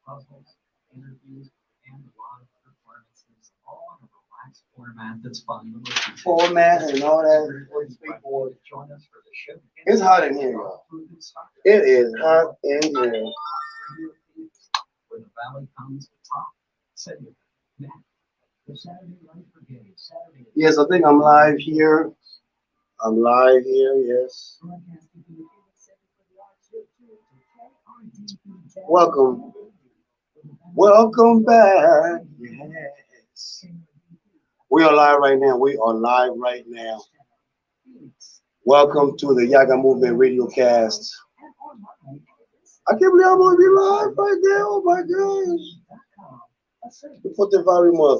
puzzles, interviews, and live performances, all in a relaxed format that's fun to listen to. Format and all that. Join us for the show. It's hot in here, y'all. It is hot in here. Where the valley comes to top. City. Yes, I think I'm live here. I'm live here, yes. Welcome. Welcome back. Yes. We are live right now. We are live right now. Welcome to the Yaggah Movement Radiocast. I can't believe I'm going to be live right now. Oh my gosh. Put the volume up.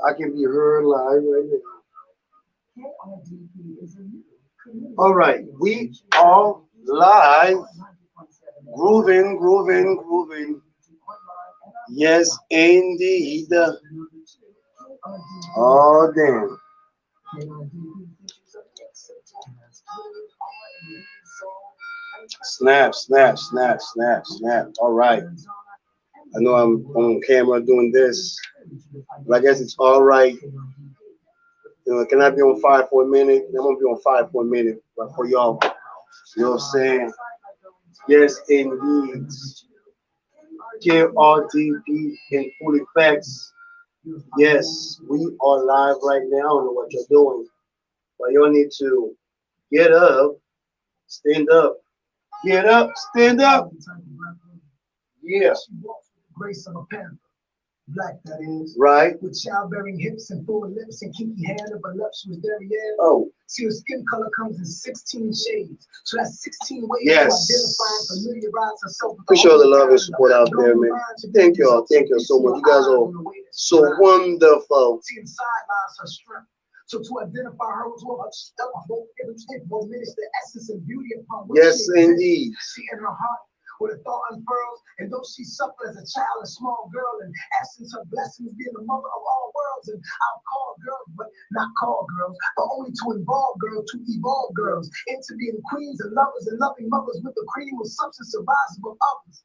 I can be heard live right now. All right. We are live. Grooving, grooving, grooving. Yes, indeed. Oh, damn. Snap, snap, snap, snap, snap. All right. I know I'm on camera doing this, but I guess it's all right. You know, can I be on 5 for a minute? I'm going to be on 5 for a minute, but for y'all, you know what I'm saying? Yes, indeed. KRDP in full effects. Yes, we are live right now. I don't know what you're doing, but y'all need to get up, stand up, get up, stand up. Yeah. Grace of a panther, black that is. Right. With childbearing hips and full lips and kinky hair and a voluptuous derriere. Oh. See, her skin color comes in 16 shades. So that's 16 ways to identify and familiarize herself with. Appreciate all the love and support out there, man. Thank y'all. Thank y'all so much. You guys are so wonderful. See, inside lies her strength. So to identify her as well, diminish the essence and beauty upon which yes, indeed. See, in her heart, where the thought unfurls, and though she suffered as a child, a small girl, in essence, her blessings being the mother of all worlds, and I'll call girls, but not call girls, but only to involve girls, to evolve girls, into being queens and lovers and loving mothers with the cream of substance survival of others.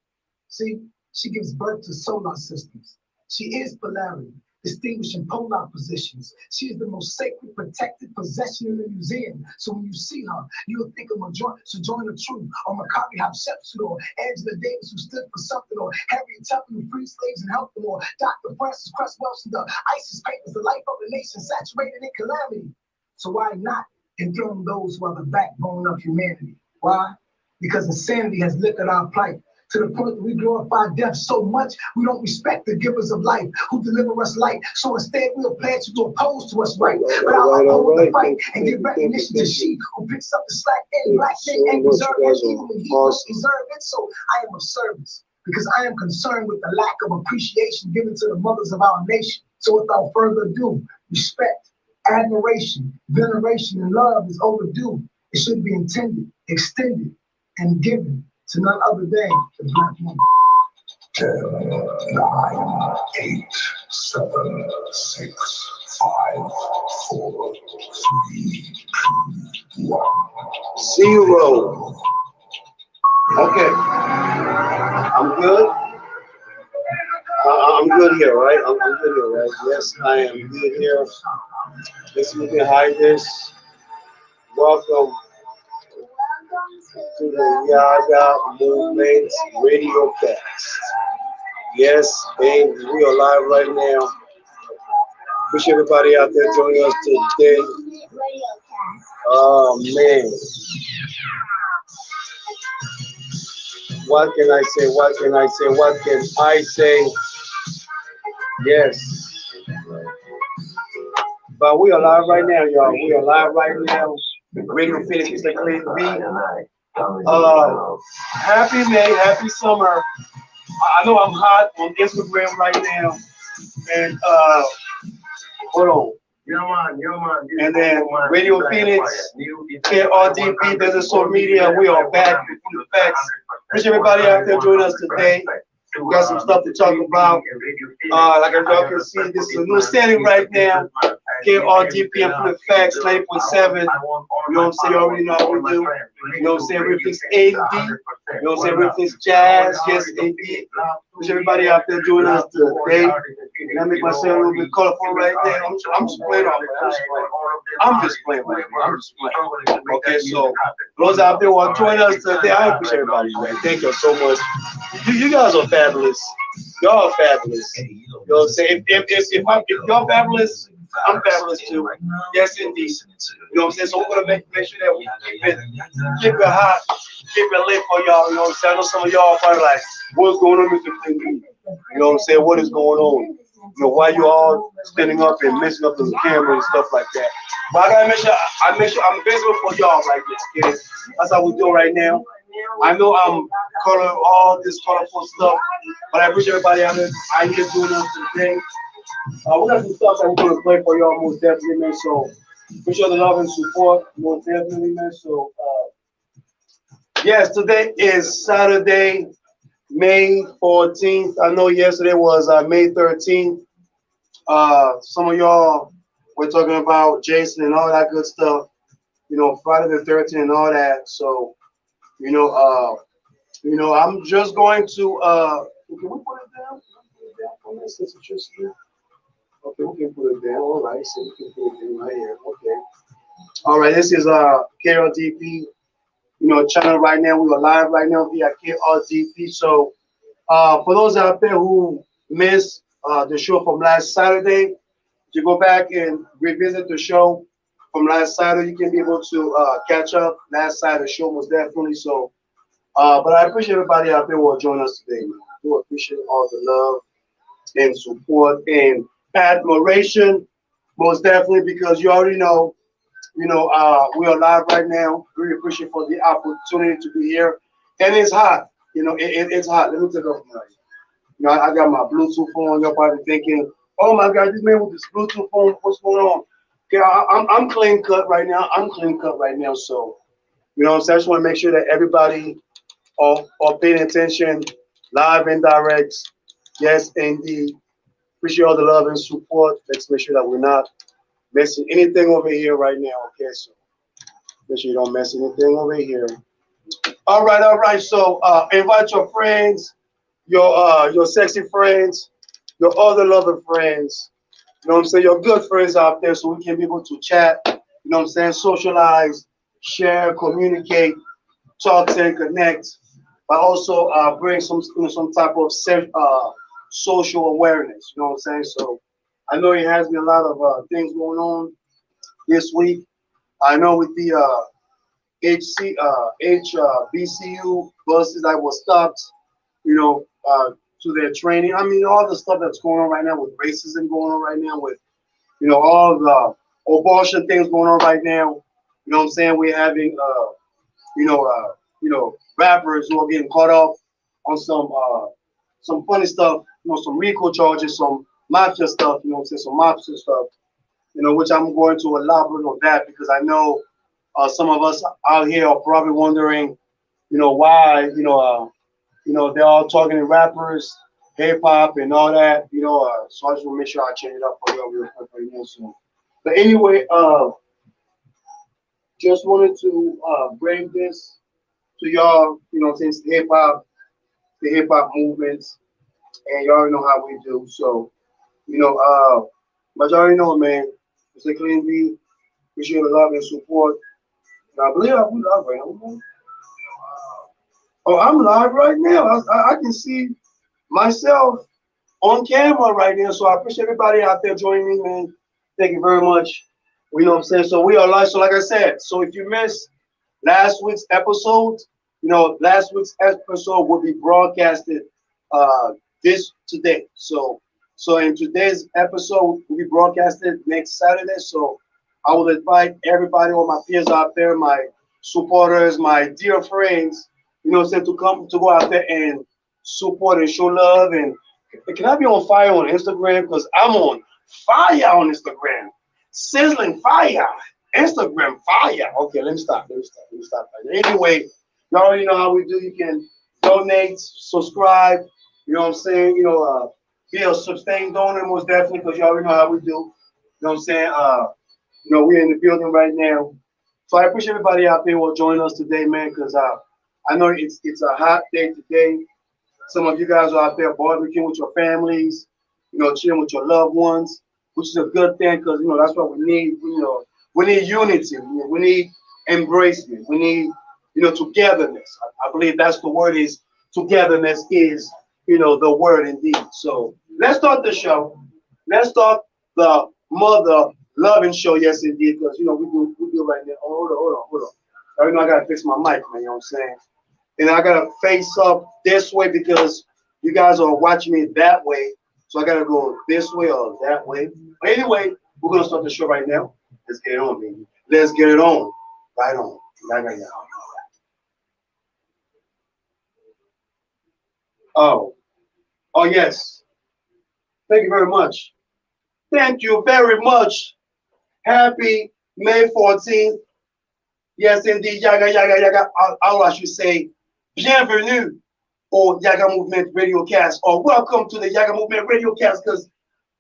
See, she gives birth to solar systems. She is polarity, distinguishing polar positions. She is the most sacred, protected possession in the museum. So when you see her, you'll think of Sojourner Truth, or Maccabi Hatshepsut, or Angela Davis, who stood for something, or Harriet Tubman, who freed slaves and helped them, or Dr. Francis Cress Welsing, the ISIS papers, the life of a nation saturated in calamity. So why not enthrone those who are the backbone of humanity? Why? Because insanity has liquored our plight, to the point that we glorify death so much we don't respect the givers of life who deliver us light. So instead we'll pledge to oppose to us right. But I'll uphold the fight and give recognition to she who picks up the slack and black thing and preserve it even when he don't deserve it. So I am of service because I am concerned with the lack of appreciation given to the mothers of our nation. So without further ado, respect, admiration, veneration, and love is overdue. It should be intended, extended, and given to none other than the black woman. 10, 9, 8, 7, 6, 5, 4, 3, 2, 1. 0. Okay. I'm good. I'm good here, right? I'm good here, right? Yes, I am good here. Let's see if we can hide this. Welcome to the Yaggah Movement Radiocast. Yes, and we are live right now. Appreciate everybody out there joining us today. Oh man. What can I say? What can I say? What can I say? Yes. But we are live right now, y'all. We are live right now. Radio Phoenix is like crazy beat. Happy May, happy summer. I know I'm hot on Instagram right now. And hold on. And then Radio Phoenix, KRDP, Business Social Media. We are back with the facts. Appreciate everybody out there joining us today. We got some stuff to talk about. Like y'all can see, this is a new setting right now. KRDP and Full Facts, 90.7. You know what I'm saying? You already know how we do. You know what I'm saying? Everything's AD. You know what I'm saying? Everything's jazz. Yes, indeed. Wish everybody out there joining us today. And I make myself a little bit colorful right there. I'm just playing off, man. I'm just playing right now. I'm just playing. Okay, so those out there who are joining us today, I appreciate everybody, man. Thank you so much. You guys are fabulous. Y'all are fabulous. You know what I'm saying? If y'all fabulous, I'm fabulous too. Yes, indeed. You know what I'm saying? So we're gonna make sure that we keep it hot, keep it lit for y'all. You know what I'm saying? I know some of y'all are probably like, what's going on, Mr. Clinton? You know what I'm saying? What is going on? You know, why you all standing up and messing up the camera and stuff like that? But I gotta make sure I'm visible for y'all right now. Okay? That's how we do right now. I know I'm calling all this colorful stuff, but I appreciate everybody out there. I here doing us today. We got some stuff that we're gonna play for y'all most definitely, man. So appreciate the love and support, most definitely, man. So yes, today is Saturday, May 14th. I know yesterday was May 13th. Some of y'all were talking about Jason and all that good stuff. You know, Friday the 13th and all that. So I'm just going to can we put it down? Can we put it down for this? Since it's just here. Okay, we can put it down. All right, so we can put it down right here. Okay. All right, this is KRDP, channel right now. We are live right now via KRDP. So for those out there who missed the show from last Saturday, if you go back and revisit the show from last Saturday, you can be able to catch up last Saturday's show most definitely. So but I appreciate everybody out there who are joining us today, man. I do appreciate all the love and support and admiration, most definitely, because you already know, we are live right now. Really appreciate for the opportunity to be here, and it's hot. It's hot. Let me take off my. I got my Bluetooth phone. You're probably thinking, "Oh my God, this man with this Bluetooth phone, what's going on?" Okay, I'm clean cut right now. I'm clean cut right now. So, what I'm saying? I just want to make sure that everybody are paying attention, live and direct. Yes, indeed. Appreciate all the love and support. Let's make sure that we're not messing anything over here right now. Okay, so make sure you don't mess anything over here. All right, all right. So invite your friends, your sexy friends, your other loving friends. You know what I'm saying? Your good friends out there, so we can be able to chat. You know what I'm saying? Socialize, share, communicate, talk, and connect, but also bring some type of social awareness. You know what I'm saying? So I know it has been a lot of things going on this week. I know with the HBCU buses that were stopped, to their training. I mean, all the stuff that's going on right now with racism going on right now with all the abortion things going on right now. You know what I'm saying? We're having rappers who are getting caught up on some funny stuff, some RICO charges, some mafia stuff, you know what I'm saying, some mafia stuff, which I'm going to elaborate on that because I know some of us out here are probably wondering, why, they're all talking to rappers, hip hop and all that, so I just want to make sure I change it up for you real quick right now. So, but anyway, just wanted to bring this to y'all, since the hip hop movements, and y'all already know how we do. So, but y'all already know, man. It's a clean beat. Appreciate the love and support. And I believe I'm live right now. Oh, I'm live right now. I can see myself on camera right now. So I appreciate everybody out there joining me, man. Thank you very much. You know what I'm saying? So we are live. So like I said, so if you missed last week's episode, last week's episode will be broadcasted this today. So in today's episode will be broadcasted next Saturday. So I will invite everybody, all my peers out there, my supporters, my dear friends, to come to go out there and support and show love. And can I be on fire on Instagram? Because I'm on fire on Instagram, sizzling fire. Instagram fire. Okay, let me stop. Anyway, you already know how we do. You can donate, subscribe. You know what I'm saying? Be a sustained donor most definitely because you already know how we do. You know what I'm saying? We're in the building right now. So I appreciate everybody out there who will join us today, man, because I know it's a hot day today. Some of you guys are out there barbecuing with your families, chilling with your loved ones, which is a good thing because that's what we need. We need unity. We need embracement. We need togetherness. I believe that's the word is togetherness is the word indeed. So let's start the show. Let's start the mother loving show. Yes, indeed, because we do right now. Oh, hold on. I gotta fix my mic, man. You know what I'm saying? And I gotta face up this way because you guys are watching me that way. So I gotta go this way or that way. But anyway, we're gonna start the show right now. Let's get it on, baby. Let's get it on. Right on. Yaga, yaga. Oh, oh yes. Thank you very much. Thank you very much. Happy May 14th. Yes, indeed. Yaga, yaga, yaga. I should say, bienvenue or Yaggah Movement Radiocast, or welcome to the Yaggah Movement Radiocast, because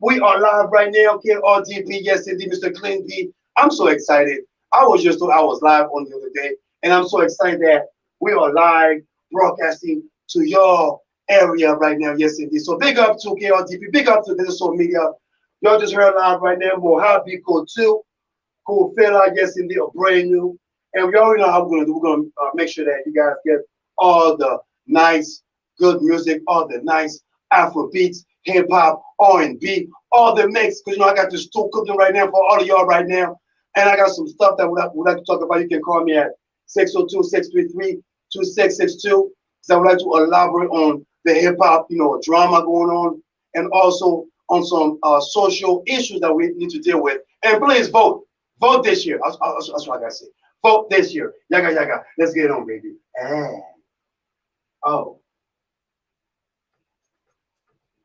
we are live right now. KRDP, yes indeed, Mr. Clean D. I'm so excited. I was just told I was live on the other day, and I'm so excited that we are live broadcasting to your area right now. Yes indeed. So big up to KRDP, big up to the social media. Y'all just heard live right now. More Hop R.I.C.O 2, cool fella, yes indeed, a brand new. And we already know how we're gonna do. We're gonna make sure that you guys get all the nice, good music, all the nice Afro beats, hip hop, R&B, all the mix. Because I got this tool cooking right now for all of y'all right now, and I got some stuff that would like to talk about. You can call me at 602-633-2662. Because I would like to elaborate on the hip hop, drama going on, and also on some social issues that we need to deal with. And please vote. Vote this year. That's what I gotta say. Vote this year. Yaga yaga. Let's get it on, baby. And oh,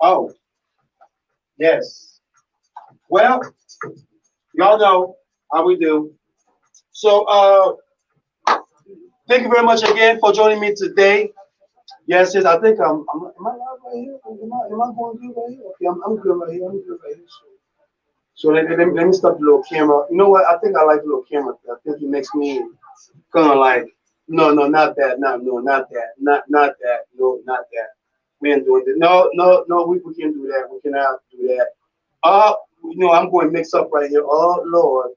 oh, yes. Well, y'all know how we do. So thank you very much again for joining me today. Yes, yes, I think am I live right here? Am I going good right here? Okay, I'm good right here. I'm good right here. So let me stop the little camera. You know what? I think I like the little camera. I think it makes me kind of like, no, not that. No, not that. Not that. No, not that. We ain't doing that. No, we can't do that. We cannot do that. Uh, I'm going to mix up right here. Oh, Lord.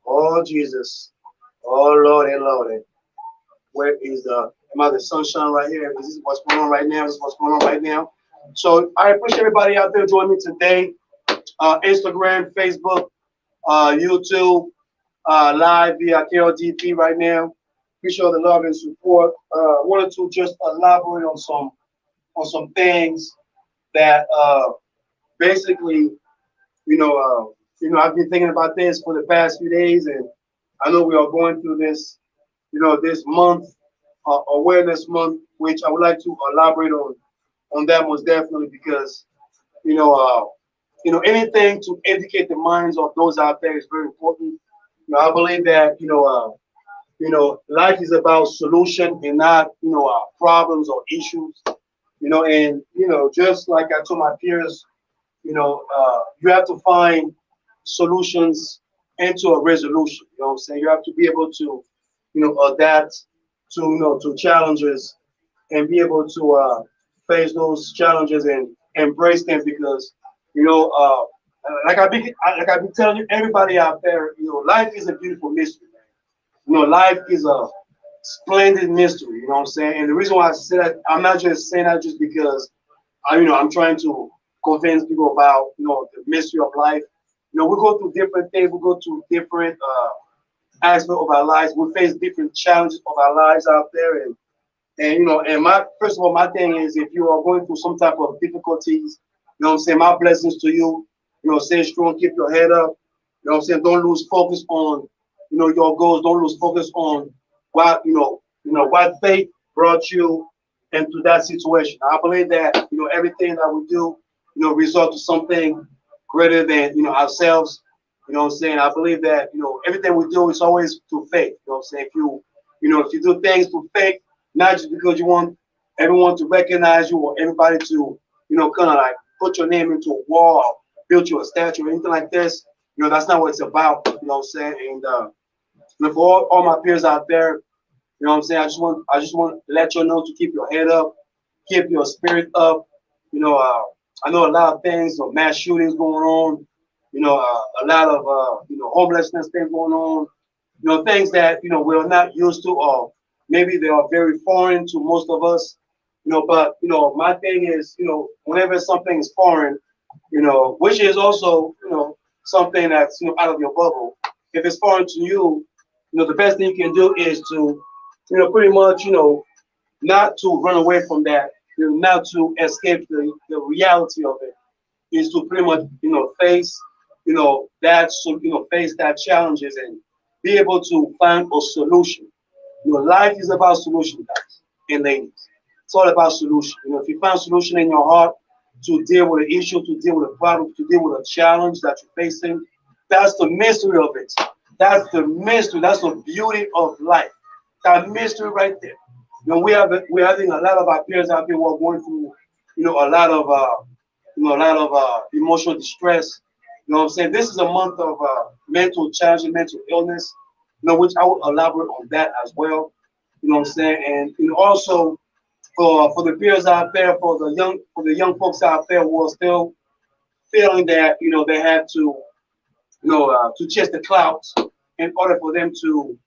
Oh, Jesus. Oh, Lord and Lord. Where is am I the sunshine right here? Is this what's going on right now? Is this what's going on right now? So I appreciate everybody out there joining me today. Instagram, Facebook, YouTube, live via KLDP right now. Appreciate all the love and support. Wanted to just elaborate on some things that basically, I've been thinking about this for the past few days, and I know we are going through this, this month, awareness month, which I would like to elaborate on that most definitely because, you know, uh, anything to educate the minds of those out there is very important. I believe that, life is about solution and not, problems or issues, and, just like I told my peers, you have to find solutions into a resolution. You know what I'm saying? You have to be able to, adapt to, to challenges and be able to face those challenges and embrace them because, like I be telling you, everybody out there, life is a beautiful mystery, man. Life is a splendid mystery. You know what I'm saying? And the reason why I say that, I'm not just saying that just because I'm trying to convince people about, the mystery of life. We go through different things. We go through different aspects of our lives. We face different challenges of our lives out there. And my first of all, my thing is if you are going through some type of difficulties, what I'm saying, my blessings to you. Stay strong, keep your head up. What I'm saying, don't lose focus on, your goals. Don't lose focus on what, what faith brought you into that situation. I believe that, everything that we do, result to something greater than, ourselves. What I'm saying? I believe that, everything we do is always through faith. What I'm saying? If you do things through faith, not just because you want everyone to recognize you or everybody to, kind of like put your name into a wall, or build you a statue or anything like this. That's not what it's about. You know what I'm saying? And for all my peers out there, You know what I'm saying? I just want to let you know to keep your head up, keep your spirit up. You know, I know a lot of things, mass shootings going on. You know, a lot of homelessness things going on. You know, things that we're not used to, or maybe they are very foreign to most of us. You know, but my thing is, whenever something is foreign, which is also something that's out of your bubble. If it's foreign to you, the best thing you can do is to pretty much not to run away from that, not to escape the reality of it, is to pretty much face that, so face that challenges and be able to find a solution. Life is about solution, guys and ladies. It's all about solution. If you find solution in your heart to deal with an issue, to deal with a problem, to deal with a challenge that you're facing, that's the mystery of it. That's the mystery. That's the beauty of life. That mystery right there. We're having a lot of our peers out there who are going through, a lot of emotional distress. You know what I'm saying? This is a month of mental challenge and mental illness, which I will elaborate on that as well. You know what I'm saying? And also for the peers out there, for the young folks out there who are still feeling that they have to chase the clouds in order for them to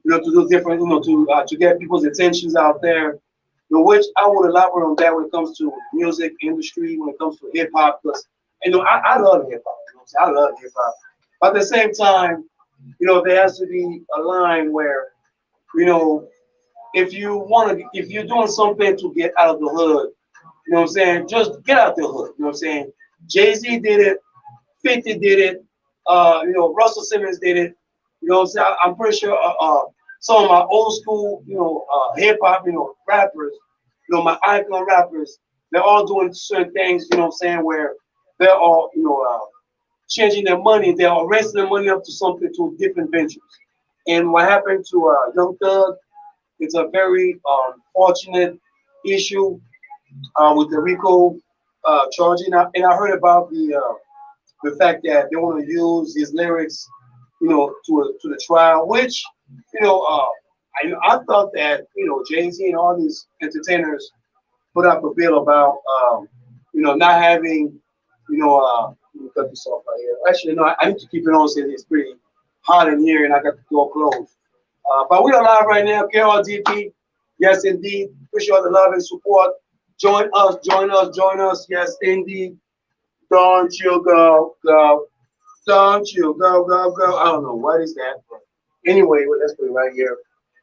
to do different, to get people's attentions out there. Which I would elaborate on that when it comes to music industry, when it comes to hip hop, because I love hip hop. I love hip hop. But at the same time, there has to be a line where you know if you're doing something to get out of the hood, what I'm saying, just get out the hood. You know what I'm saying? Jay-Z did it, 50 did it, Russell Simmons did it. You know what I'm saying? I'm pretty sure some of my old school, hip hop, rappers, my icon rappers, they're all doing certain things, you know what I'm saying, where they're all, changing their money, they're all raising their money up to something, to different ventures. And what happened to Young Thug, it's a very fortunate issue with the RICO charging. And I heard about the fact that they want to use his lyrics, to the trial, which, I thought that, Jay-Z and all these entertainers put up a bill about, not having, let me cut this off right here. Actually, no, I need to keep it on since it's pretty hot in here and I got the door closed. But we are live right now, KRDP. Yes, indeed. Appreciate all the love and support. Join us, join us, join us. Yes, indeed. Don't you go, go. Don't you go, go, go. I don't know what is that. But anyway, well, let's put it right here.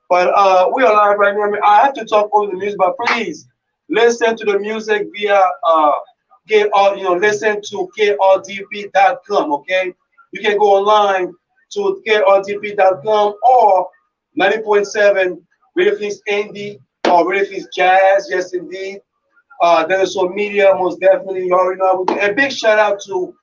But we are live right now. I have to talk over the music, but please listen to the music via listen to KRDP.com, okay? You can go online to KRDP.com or 90.7 Radio Phoenix Indie or Radio Phoenix Jazz, yes indeed. Dinosaur Media, most definitely. You already know. And big shout out to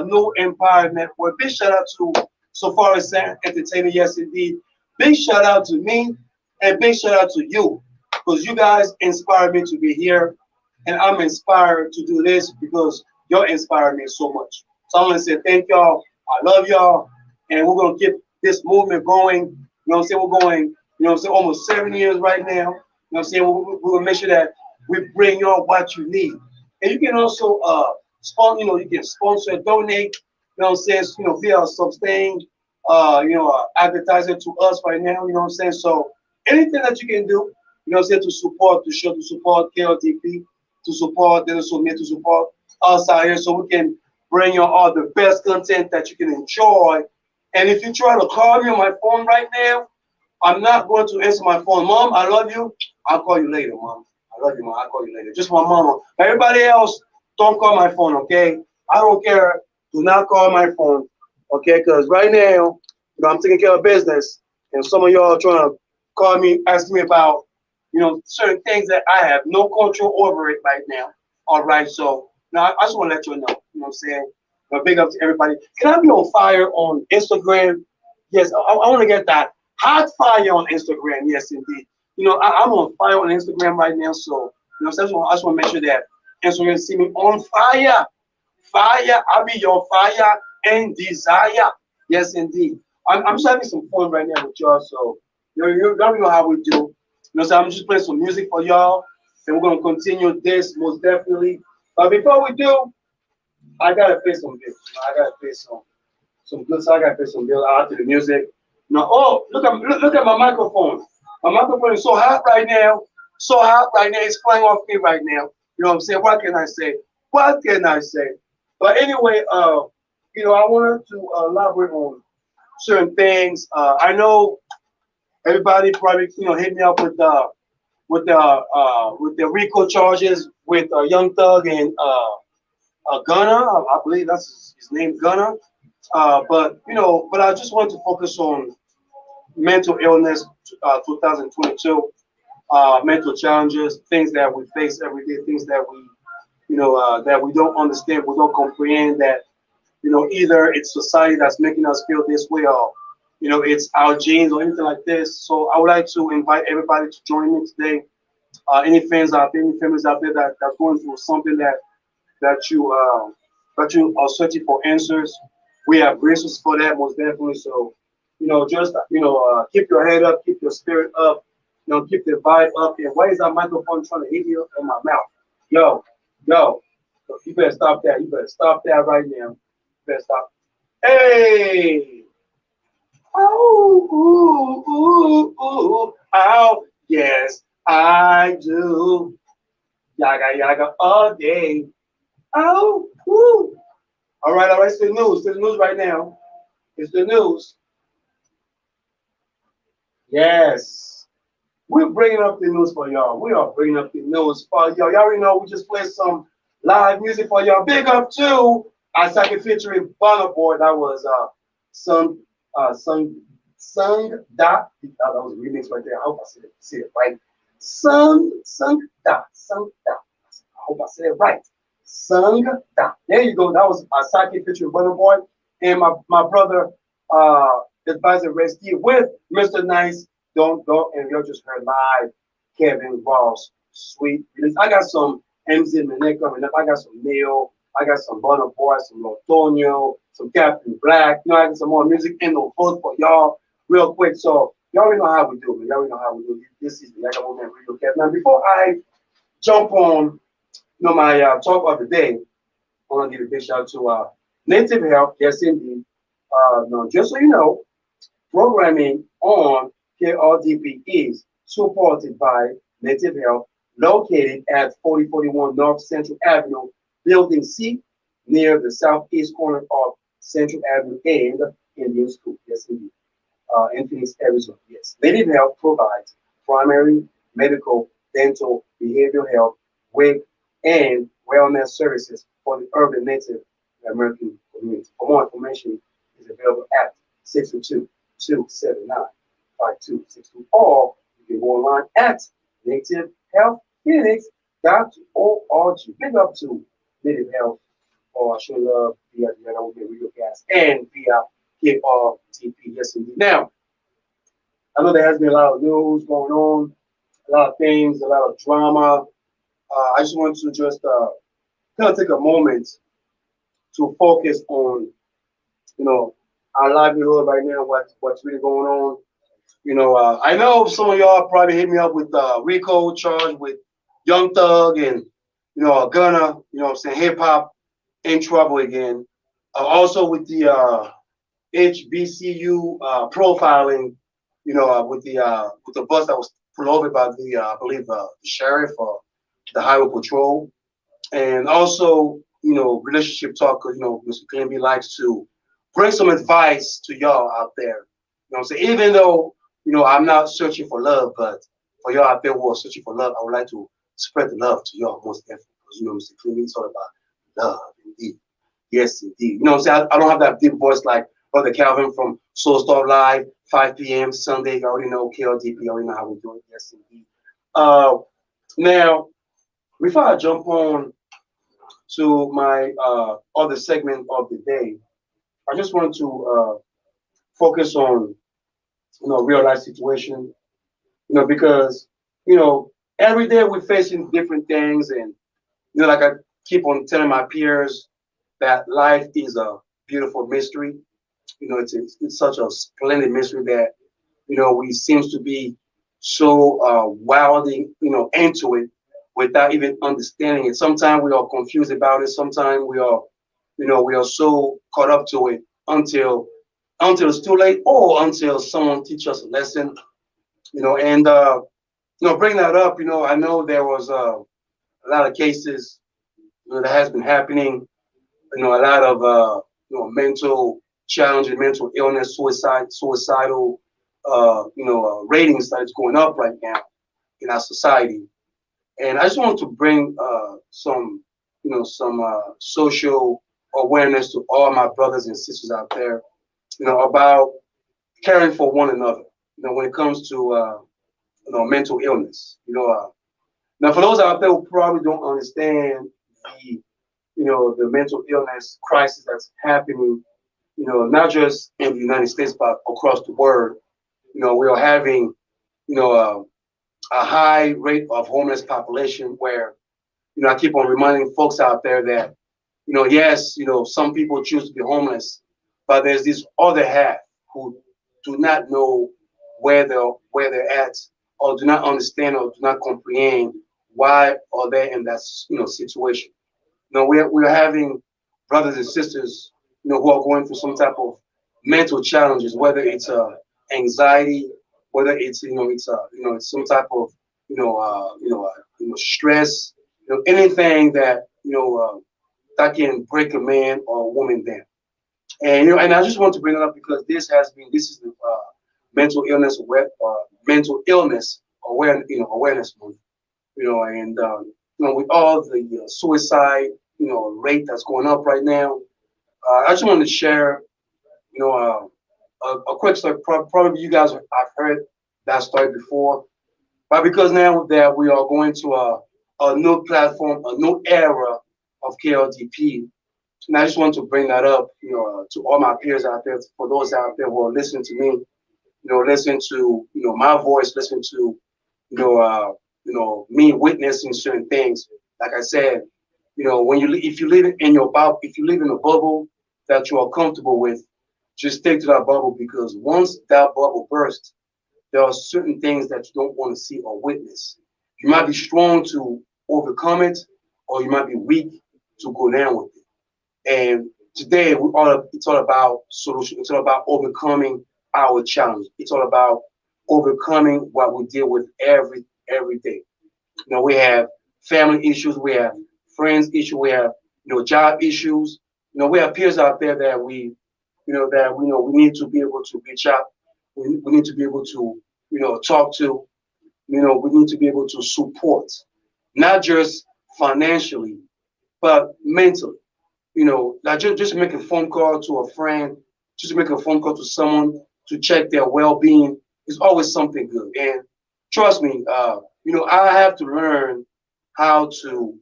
New Empire Network. Big shout out to Safari Entertainment, yes indeed. Big shout out to me and big shout out to you because you guys inspired me to be here, and I'm inspired to do this because you're inspiring me so much. So I want to say thank y'all. I love y'all, and we're gonna keep this movement going. You know what I'm saying? We're going. You know what I'm saying? Almost 7 years right now. You know what I'm saying? We're gonna make sure that we bring y'all what you need. And you can also sponsor, you can sponsor, donate, what I'm saying, via sustain, advertising to us right now, what I'm saying. So anything that you can do, what I'm saying, to support the show, to support KLTP, to support to support us out here so we can bring you all the best content that you can enjoy. And if you try to call me on my phone right now, I'm not going to answer my phone. Mom, I love you. I'll call you later, Mom. I love you, Mom. I'll call you later. Just my mama. Everybody else, don't call my phone, okay? I don't care. Do not call my phone, okay? Because right now, I'm taking care of business, and some of y'all are trying to call me, ask me about, certain things that I have no control over it right now. All right, so now I just want to let you know, what I'm saying? Big up to everybody. Can I be on fire on Instagram? Yes, I want to get that hot fire on Instagram. Yes, indeed. I'm on fire on Instagram right now, so so I just want to make sure that Instagram see me on fire. Fire, I'll be your fire and desire. Yes, indeed. I'm just having some fun right now with y'all, so You already know how we do. You know, so I'm just playing some music for y'all, and we're gonna continue this most definitely. But before we do, I gotta pay some bills. I gotta pay some good. So I gotta pay some bills out to the music. Now, oh, look at my microphone. My microphone is so hot right now. So hot right now. It's flying off me right now. You know what I'm saying? What can I say? What can I say? But anyway, you know, I wanted to elaborate on certain things. I know everybody probably hit me up with the RICO charges with Young Thug and Gunna. I believe that's his name, Gunna. But I just want to focus on mental illness, 2022, mental challenges, things that we face every day, things that that we don't understand, we don't comprehend. That either it's society that's making us feel this way, or it's our genes or anything like this. So I would like to invite everybody to join me today. Any fans out there, any families out there that's going through something that you that you are searching for answers. We have resources for that, most definitely. So, just keep your head up, keep your spirit up, keep the vibe up. And why is that microphone trying to hit me in my mouth? Yo, yo, you better stop that. You better stop that right now. You better stop. Hey! Oh, ooh, ooh, ooh, oh, yes, I do. Yaga, yaga, all day. Oh, woo. All right, it's the news. It's the news right now. It's the news. Yes. We're bringing up the news for y'all. We are bringing up the news for y'all. Y'all already know we just played some live music for y'all. Big up to our second featuring Bonner Boy. That was Sung Sung Da. That was a remix right there. I hope I said it right. Sung Da. I hope I said it right. Sung Da. There you go. That was our second featuring Bonner Boy. And my brother Advisor Rescue with Mr. Nice. Don't go, and you just heard live Kevin Ross sweet release. I got some MZ Manek coming up. I got some Neil. I got some Bonner Boy, some Lotonio, some Captain Black. I got some more music in the book for y'all real quick. So y'all already know how we do, man. Y'all already know how we do. This is the Yaggah Movement Radiocast. Now, before I jump on, my talk of the day, I want to give a big shout out to Native Health. Yes, indeed. No, just so you know, programming on KRDP is supported by Native Health, located at 4041 North Central Avenue, Building C, near the southeast corner of Central Avenue and Indian School. Yes, indeed. In Phoenix, Arizona. Yes. Native Health provides primary, medical, dental, behavioral health, WIC, and wellness services for the urban Native American community. For more information, is available at 602-279-5262, or you can go online at nativehealthphoenix.org. Big up to Native Health for showing love via the Radiocast and via KRTP. Yes, indeed. Now, I know there has been a lot of news going on, a lot of things, a lot of drama. I just want to just kind of take a moment to focus on, our livelihood right now, what's really going on. I know some of y'all probably hit me up with RICO charge with Young Thug and Gunna, what I'm saying, hip hop in trouble again. Also with the HBCU profiling, with the bus that was pulled over by the I believe the sheriff or the highway patrol, and also relationship talk. Mr. Clemby likes to bring some advice to y'all out there. I'm saying, even though I'm not searching for love, but for y'all out there who are searching for love, I would like to spread the love to y'all most definitely. Because Mr. Clemby is all about love, indeed. Yes, indeed. What I'm saying? I don't have that deep voice like Brother Calvin from Soul Star Live, 5 p.m. Sunday. I already know KLDP. I already know how we do it. Yes, indeed. Now, before I jump on to my other segment of the day, I just want to focus on real life situation. Because every day we're facing different things, and like I keep on telling my peers that life is a beautiful mystery. It's such a splendid mystery that We seems to be so wilding, into it without even understanding it. Sometimes we are confused about it. Sometimes we are so caught up to it until it's too late, or until someone teach us a lesson. And bring that up. I know there was a lot of cases that has been happening. A lot of mental challenges, mental illness, suicidal, ratings that is going up right now in our society. And I just want to bring some social awareness to all my brothers and sisters out there, about caring for one another. When it comes to mental illness. Now for those out there who probably don't understand the the mental illness crisis that's happening, not just in the United States but across the world. We are having you know uh, a high rate of homeless population where I keep on reminding folks out there that yes, some people choose to be homeless, but there's this other half who do not know where they're at, or do not understand or do not comprehend why are they in that situation. We're having brothers and sisters, who are going through some type of mental challenges, whether it's anxiety, whether it's some type of stress, anything that that can break a man or a woman down. And and I just want to bring it up because this is the mental illness awareness month. And with all the suicide rate that's going up right now, I just wanted to share you know a quick story. Probably you guys have heard that story before, but because now that we are going to a new platform, a new era of KLDP, and I just want to bring that up, to all my peers out there, for those out there who are listening to me, listen to my voice, listen to me witnessing certain things. Like I said, when if you live in your bubble, if you live in a bubble that you are comfortable with, just stick to that bubble, because once that bubble bursts, there are certain things that you don't want to see or witness. You might be strong to overcome it, or you might be weak to go down with it. And today, it's all about solution. It's all about overcoming our challenge. It's all about overcoming what we deal with every day. We have family issues, we have friends issues, we have job issues. We have peers out there that we need to be able to reach out. We need to be able to talk to. We need to be able to support, not just financially, but mentally. Like just make a phone call to a friend, just make a phone call to someone to check their well-being is always something good. And trust me, I have to learn how to,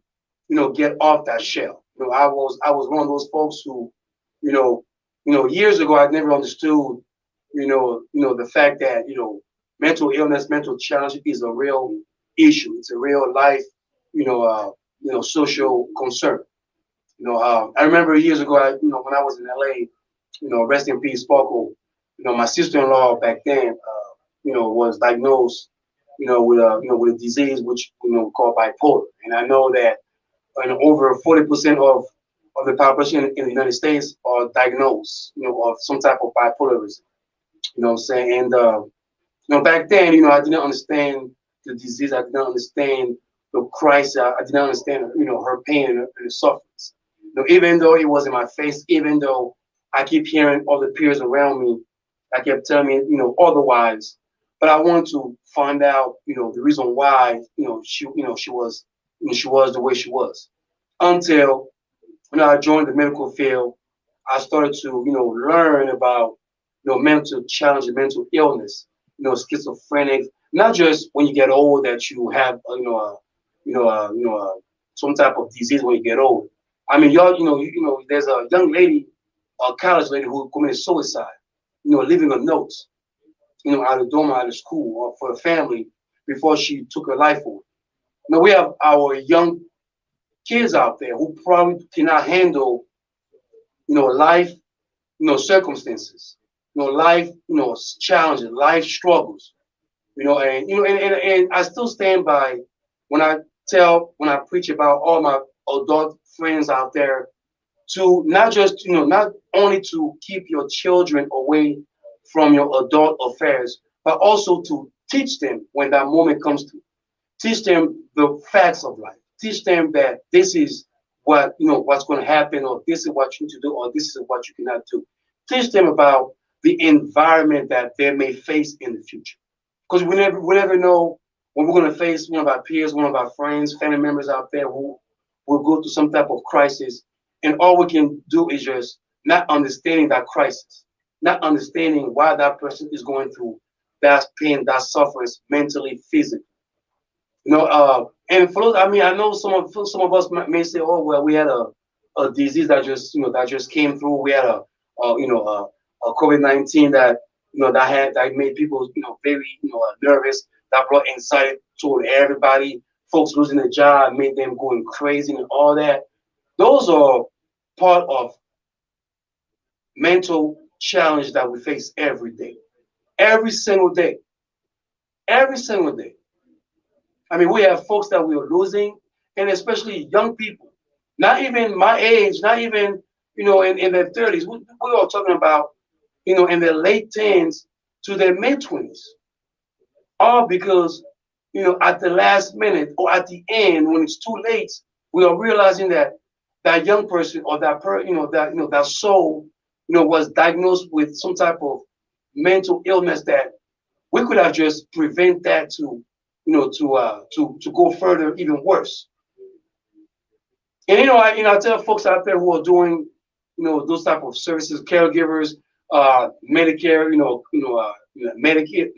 get off that shell. I was one of those folks who, years ago I never understood, the fact that mental illness, mental challenge is a real issue. It's a real life, social concern. I remember years ago, when I was in LA, rest in peace, Sparkle. My sister-in-law back then, was diagnosed, with a disease which we call bipolar. And I know that over 40% of the population in the United States are diagnosed, of some type of bipolarism. What I'm saying? And back then, I didn't understand the disease. I didn't understand the crisis. I didn't understand, her pain and her sufferings. Even though it was in my face, even though I keep hearing all the peers around me, I kept telling me, otherwise. But I wanted to find out, the reason why, she was the way she was. Until, I joined the medical field, I started to, learn about, mental challenge and mental illness, schizophrenic. Not just when you get old that you have, some type of disease when you get old. I mean, y'all, there's a young lady, a college lady who committed suicide, leaving a note, out of dorm, out of school, or for the family before she took her life away. Now we have our young kids out there who probably cannot handle, life, circumstances. life, challenges, life struggles, and I still stand by when when I preach about all my adult friends out there to not just, not only to keep your children away from your adult affairs, but also to teach them when that moment comes to teach them the facts of life. Teach them that this is what's going to happen, or this is what you need to do, or this is what you cannot do. Teach them about the environment that they may face in the future, because we never know when we're going to face one of our peers, one of our friends, family members out there who will go through some type of crisis, and all we can do is just not understanding that crisis, not understanding why that person is going through that pain, that suffering mentally, physically. And for those, I mean, I know some of us may say, "Oh, well, we had a disease that just came through. We had a COVID-19 that that made people very nervous. That brought anxiety toward everybody. Folks losing their job made them going crazy and all that. Those are part of mental challenge that we face every day, every single day, every single day. I mean, we have folks that we are losing, and especially young people, not even my age, not even, in their 30s. We are talking about, in their late teens to their mid 20s, all because, at the last minute or at the end, when it's too late, we are realizing that that young person or that soul, was diagnosed with some type of mental illness that we could have just prevent that to go further even worse. And I tell folks out there who are doing those type of services, caregivers, Medicare,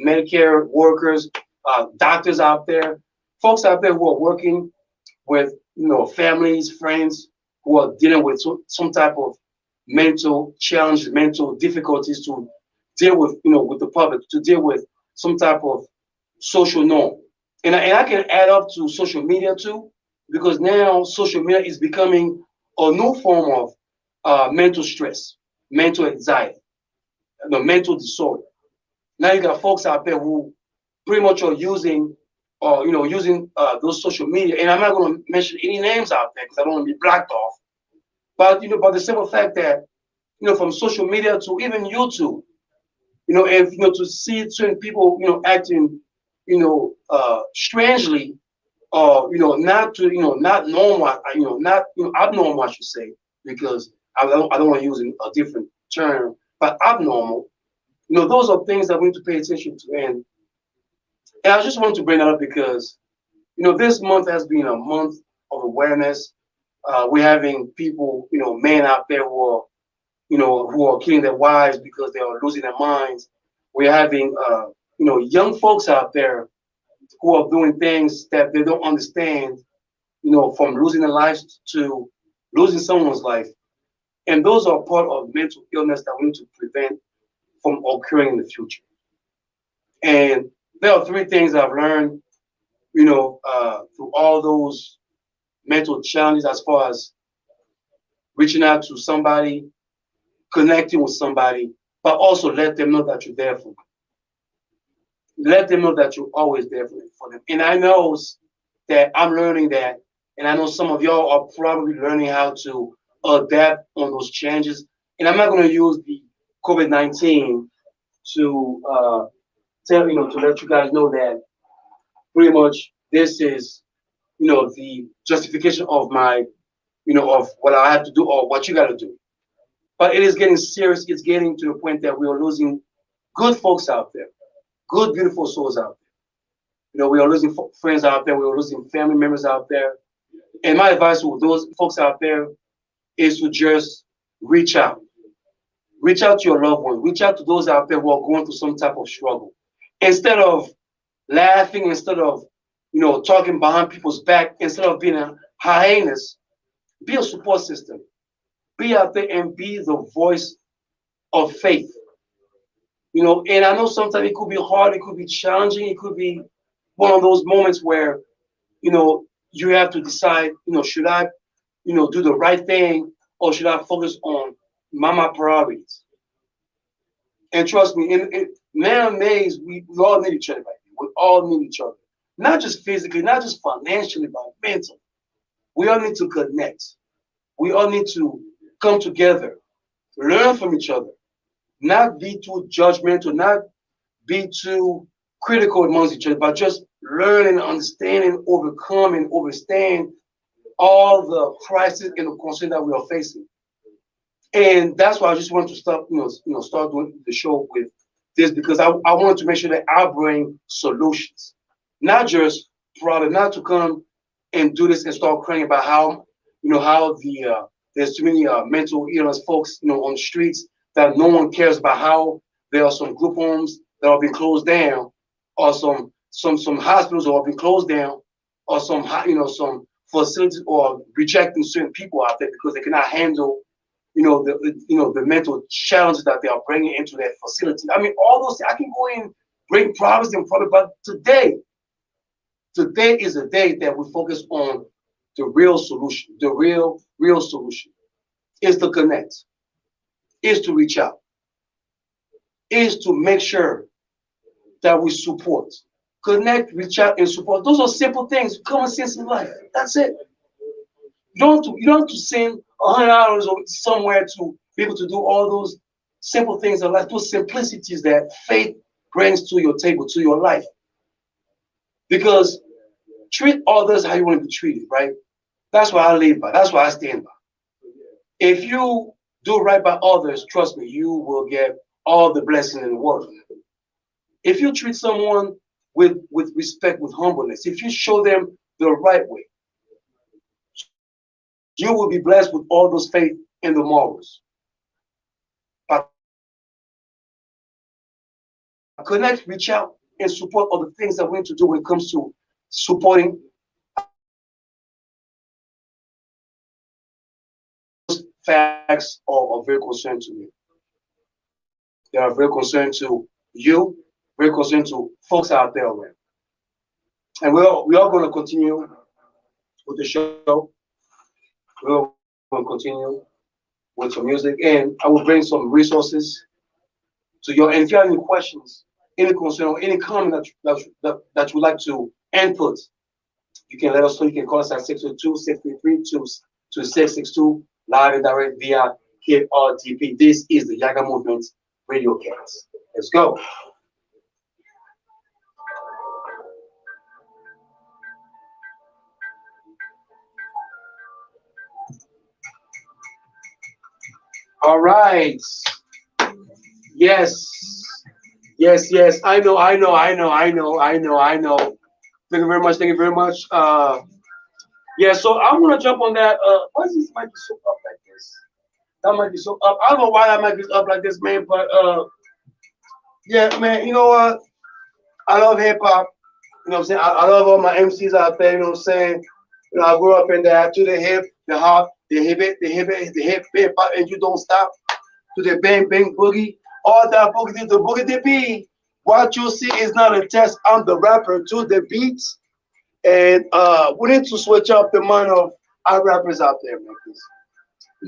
Medicare workers, doctors out there, folks out there who are working with families, friends who are dealing with some type of mental challenge, mental difficulties to deal with the public, to deal with some type of social norm. And I can add up to social media too, because now social media is becoming a new form of mental stress, mental anxiety, mental disorder. Now you got folks out there who pretty much are using those social media, and I'm not going to mention any names out there because I don't want to be blocked off. But the simple fact that from social media to even YouTube, and to see certain people acting strangely, or not to not normal, not abnormal, I should say, because I don't want to use a different term, but abnormal. Those are things that we need to pay attention to, and I just want to bring that up because this month has been a month of awareness. We're having people, men out there who are killing their wives because they are losing their minds. We're having young folks out there who are doing things that they don't understand, from losing their lives to losing someone's life. And those are part of mental illness that we need to prevent from occurring in the future. And there are three things I've learned, through all those mental challenges as far as reaching out to somebody, connecting with somebody, but also let them know that you're there for them. Let them know that you're always there for them. And I know that I'm learning that, and I know some of y'all are probably learning how to adapt on those changes. And I'm not going to use the COVID-19 to to let you guys know that pretty much this is the justification of my of what I have to do or what you got to do. But it is getting serious. It's getting to the point that we are losing good folks out there, good, beautiful souls out there. We are losing friends out there. We are losing family members out there. And my advice to those folks out there is to just reach out. Reach out to your loved ones. Reach out to those out there who are going through some type of struggle. Instead of laughing, instead of talking behind people's back, instead of being a hyenas, be a support system. Be out there and be the voice of faith. And I know sometimes it could be hard, it could be challenging, it could be one of those moments where you have to decide, should I do the right thing, or should I focus on my priorities? And trust me, nowadays we all need each other. Right? We all need each other, not just physically, not just financially, but mentally. We all need to connect. We all need to come together, learn from each other, not be too judgmental, not be too critical amongst each other, but just learning, understanding, overcoming, understand all the crises and the concerns that we are facing. And that's why I just wanted to start, start doing the show with this because I wanted to make sure that I bring solutions, not just product, not to come and do this and start crying about how, how there's too many mental illness folks, on the streets that no one cares about how there are some group homes that are being closed down, or some hospitals that are being closed down, or some facilities or rejecting certain people out there because they cannot handle the mental challenges that they are bringing into that facility. I mean, all those I can go in, bring problems and problems, but today is a day that we focus on the real solution. The real solution is to connect, is to reach out, is to make sure that we support. Connect, reach out, and support. Those are simple things, common sense in life. That's it. You don't have to send $100 somewhere to be able to do all those simple things in life, those simplicities that faith brings to your table, to your life. Because treat others how you want to be treated, right? That's what I live by. That's what I stand by. If you do right by others, trust me, you will get all the blessing in the world. If you treat someone with respect, with humbleness, if you show them the right way, you will be blessed with all those faith and the morals. But connect, reach out, and support all the things that we need to do when it comes to supporting facts are very concerned to me. They are very concerned to you, very concerned to folks out there. Man. And we are going to continue with the show. We're going to continue with some music, and I will bring some resources to you. And if you have any questions, any concern, or any comment that you would like to input, you can let us know. You can call us at 602-633-2662, live and direct via KRTP. This is the Yaggah Movement Radiocast. Let's go. All right. Yes. Yes, yes. I know. Thank you very much. Thank you very much. Yeah, so I'm gonna jump on that. Why is this mic so up like this? That might be so up. I don't know why that mic is up like this, man. But yeah, man. You know what? I love hip hop. You know what I'm saying? I love all my MCs out there. You know what I'm saying? I grew up in that to the hip, the hop, the hip it, hip hop, and you don't stop to the bang bang boogie. All that boogie, the boogie the beat. What you see is not a test. I'm the rapper to the beats. And we need to switch up the mind of our rappers out there, man.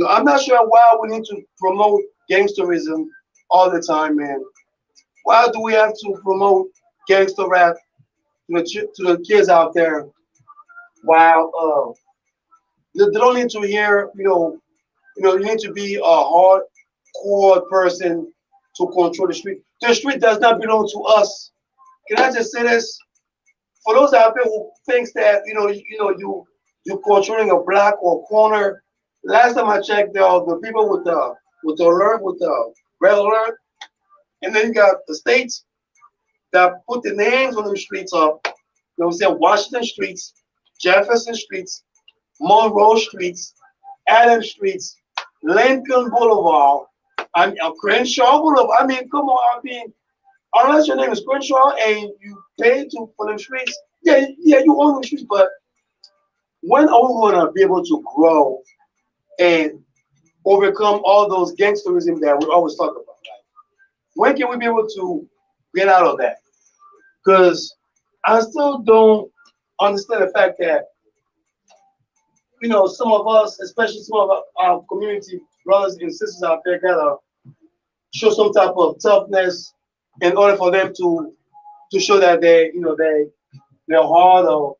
I'm not sure why we need to promote gangsterism all the time, man. Why do we have to promote gangster rap to the kids out there? While they don't need to hear, you need to be a hardcore person to control the street. The street does not belong to us. Can I just say this? For those out there who thinks that you controlling a block or corner, last time I checked, there are the people with the alert, with the red alert, and then you got the states that put the names on the streets up. You know what I'm saying? Washington streets, Jefferson streets, Monroe streets, Adams streets, Lincoln Boulevard, Crenshaw Boulevard. I mean, come on, unless your name is Crenshaw and you pay for them streets, yeah, you own the streets. But when are we gonna be able to grow and overcome all those gangsterism that we always talk about? Like, when can we be able to get out of that? Because I still don't understand the fact that some of us, especially some of our community brothers and sisters out there, got show some type of toughness in order for them to show that they, they're hard, or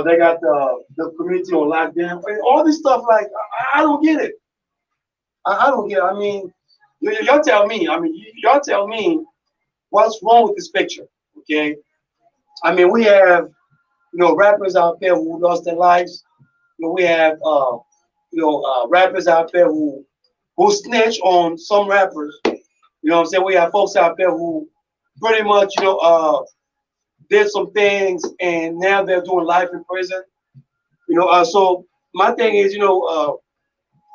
they got the community on lockdown. And all this stuff, like, I don't get it. I don't get it. I mean, y'all tell me. I mean, y'all tell me what's wrong with this picture. Okay. I mean, we have, rappers out there who lost their lives. We have, rappers out there who snitch on some rappers. You know what I'm saying? We have folks out there who pretty much, did some things and now they're doing life in prison. So my thing is, out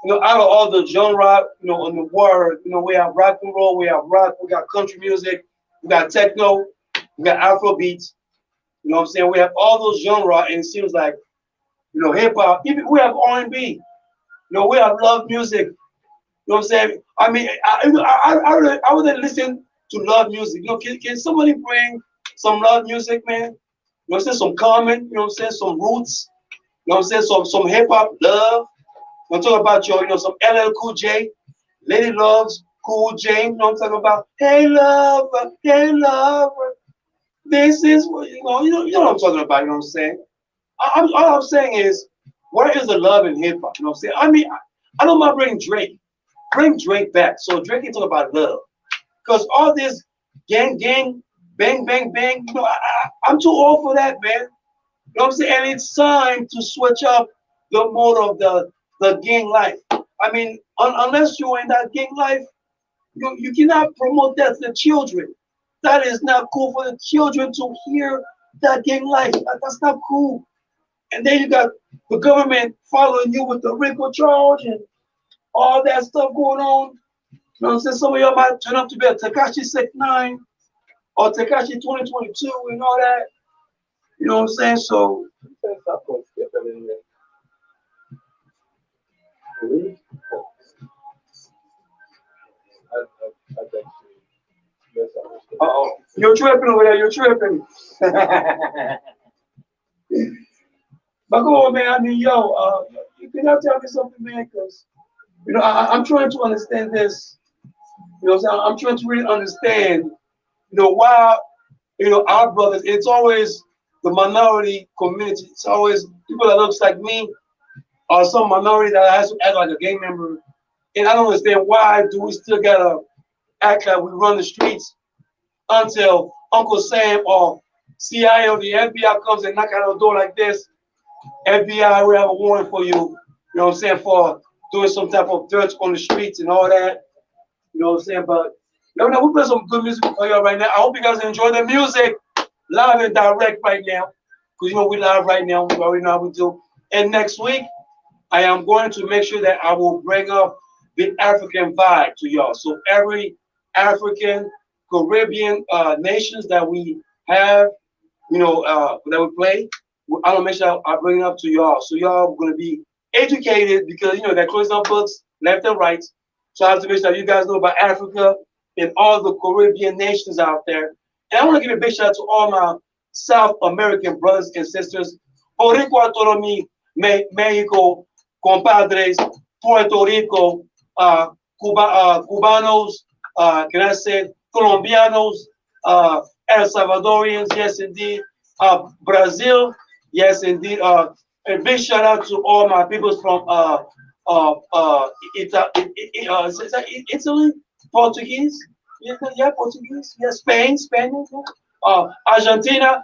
of all the genre, in the world, we have rock and roll, we have rock, we got country music, we got techno, we got Afro beats. You know what I'm saying? We have all those genres, and it seems like, hip hop. Even we have R&B. We have love music. You know what I'm saying? I mean, I would listen to love music. Can somebody bring some love music, man? You know what I'm saying? Some Common. You know what I'm saying? Some Roots. You know what I'm saying? Some hip hop love. I'm talking about some LL Cool J, Lady Loves, Cool J. You know what I'm talking about? Hey love, hey love. This is what you know what I'm talking about. You know what I'm saying? All I'm saying is, where is the love in hip hop? You know what I'm saying? I mean, I don't mind bringing Drake. Bring Drake back. So Drake can talk about love. Because all this gang, bang, bang, bang, I'm too old for that, man. You know what I'm saying? And it's time to switch up the mode of the gang life. I mean, unless you're in that gang life, you cannot promote that to the children. That is not cool for the children to hear that gang life. That's not cool. And then you got the government following you with the RICO charge and all that stuff going on. You know what I'm saying? Some of y'all might turn up to be a Tekashi 69 or Tekashi 2022 and all that. You know what I'm saying? So uh-oh. You're tripping over there, you're tripping. But come on, man. I mean, you cannot tell me something, man, because I'm trying to understand this. You know what I'm saying? I'm trying to really understand, why, our brothers, it's always the minority community. It's always people that looks like me or some minority that has to act like a gang member. And I don't understand why do we still gotta act like we run the streets until Uncle Sam or CIA or the FBI comes and knock on the door like this. FBI, we have a warrant for you. You know what I'm saying? For doing some type of dirt on the streets and all that. You know what I'm saying? But we play some good music for y'all right now. I hope you guys enjoy the music live and direct right now. Because we live right now. We already know how we do. And next week, I am going to make sure that I will bring up the African vibe to y'all. So every African, Caribbean nations that we have, that we play, I'm gonna make sure I bring it up to y'all. So y'all are gonna be educated because they're closing up books left and right. So I have to make sure you guys know about Africa and all the Caribbean nations out there. And I want to give a big shout out to all my South American brothers and sisters. Boricua Autonomy, Mexico, compadres, Puerto Rico, Cubanos, can I say, Colombianos, El Salvadorians, yes indeed, Brazil, yes indeed. A big shout out to all my people from Italy, Portuguese, yeah, Portuguese, yeah, Spain, Spanish, Argentina,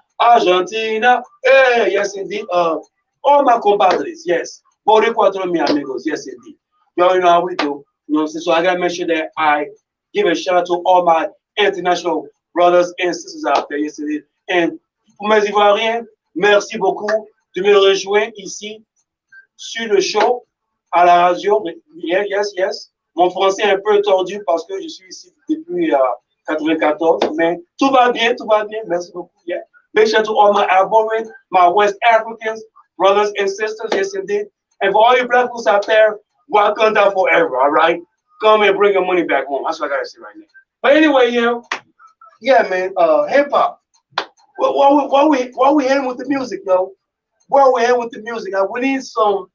yes indeed. All my compadres, yes. Boricua mi amigos, yes indeed. You know how we do. So I gotta make sure that I give a shout out to all my international brothers and sisters out there, yes indeed. And pour mes Ivoiriens, merci beaucoup de me rejoindre ici sur le show à la radio. Yes. Mon français est un peu tordu parce que je suis ici depuis 94, mais tout va bien. Merci beaucoup. Yeah. Big shout out to all my Ivorians, my West Africans, brothers and sisters, yes indeed. And for all you black folks out there, Wakanda forever, all right? Come and bring your money back home. That's what I gotta say right now. But anyway, yeah, man, hip hop. While we heading with the music, yo? While we're heading with the music, we need some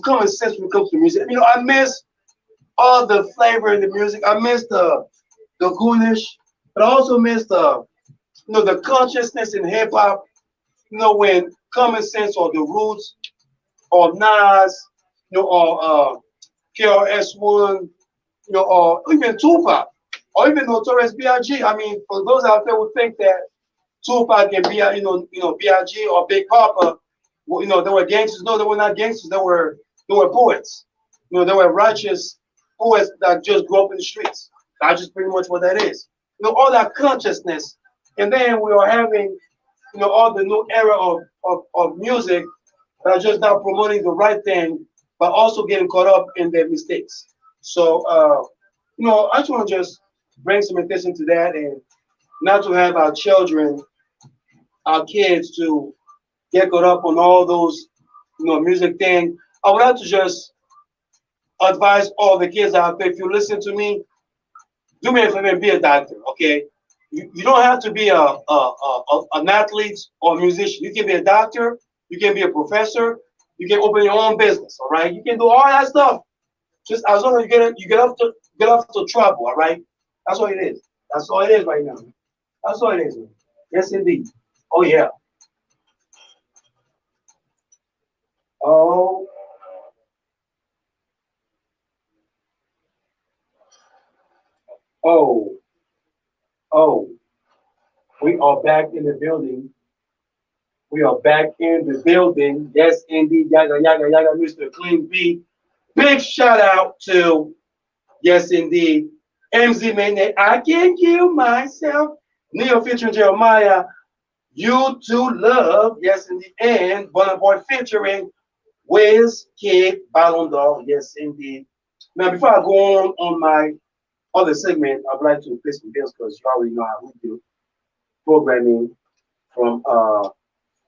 common sense when it comes to music. I miss all the flavor in the music. I miss the goonish, but I also miss the consciousness in hip hop. When Common Sense or the Roots or Nas, or KRS-One, or even Tupac, or even Notorious B.I.G. I mean, for those out there who think that Tupac and B.I.G. or Big Papa, well, they were gangsters. No, they were not gangsters. They were poets. They were righteous poets that just grew up in the streets. That's just pretty much what that is. All that consciousness, and then we are having, all the new era of music that are just now promoting the right thing, but also getting caught up in their mistakes. So, I just want to just bring some attention to that, and not to have our children, our kids, to get caught up on all those, music thing. I would like to just advise all the kids out there, if you listen to me, do me a favor and be a doctor, okay? You don't have to be an athlete or a musician. You can be a doctor, you can be a professor, you can open your own business, all right? You can do all that stuff. Just as long as you get off to trouble, all right? That's all it is. That's all it is right now. That's all it is, man. Yes, indeed. Oh yeah. Oh, oh, oh. We are back in the building. We are back in the building. Yes, indeed. Yaga, yaga, yaga, Mr. Clean B. Big shout out to, yes, indeed, MZ Mayne. I Can't Kill Myself. Neo featuring Jeremiah. You to Love. Yes, indeed. And Burna Boy featuring Wiz Kid Ballon d'Or. Yes, indeed. Now, before I go on my other segment, I'd like to play some bills because you already know how we do programming from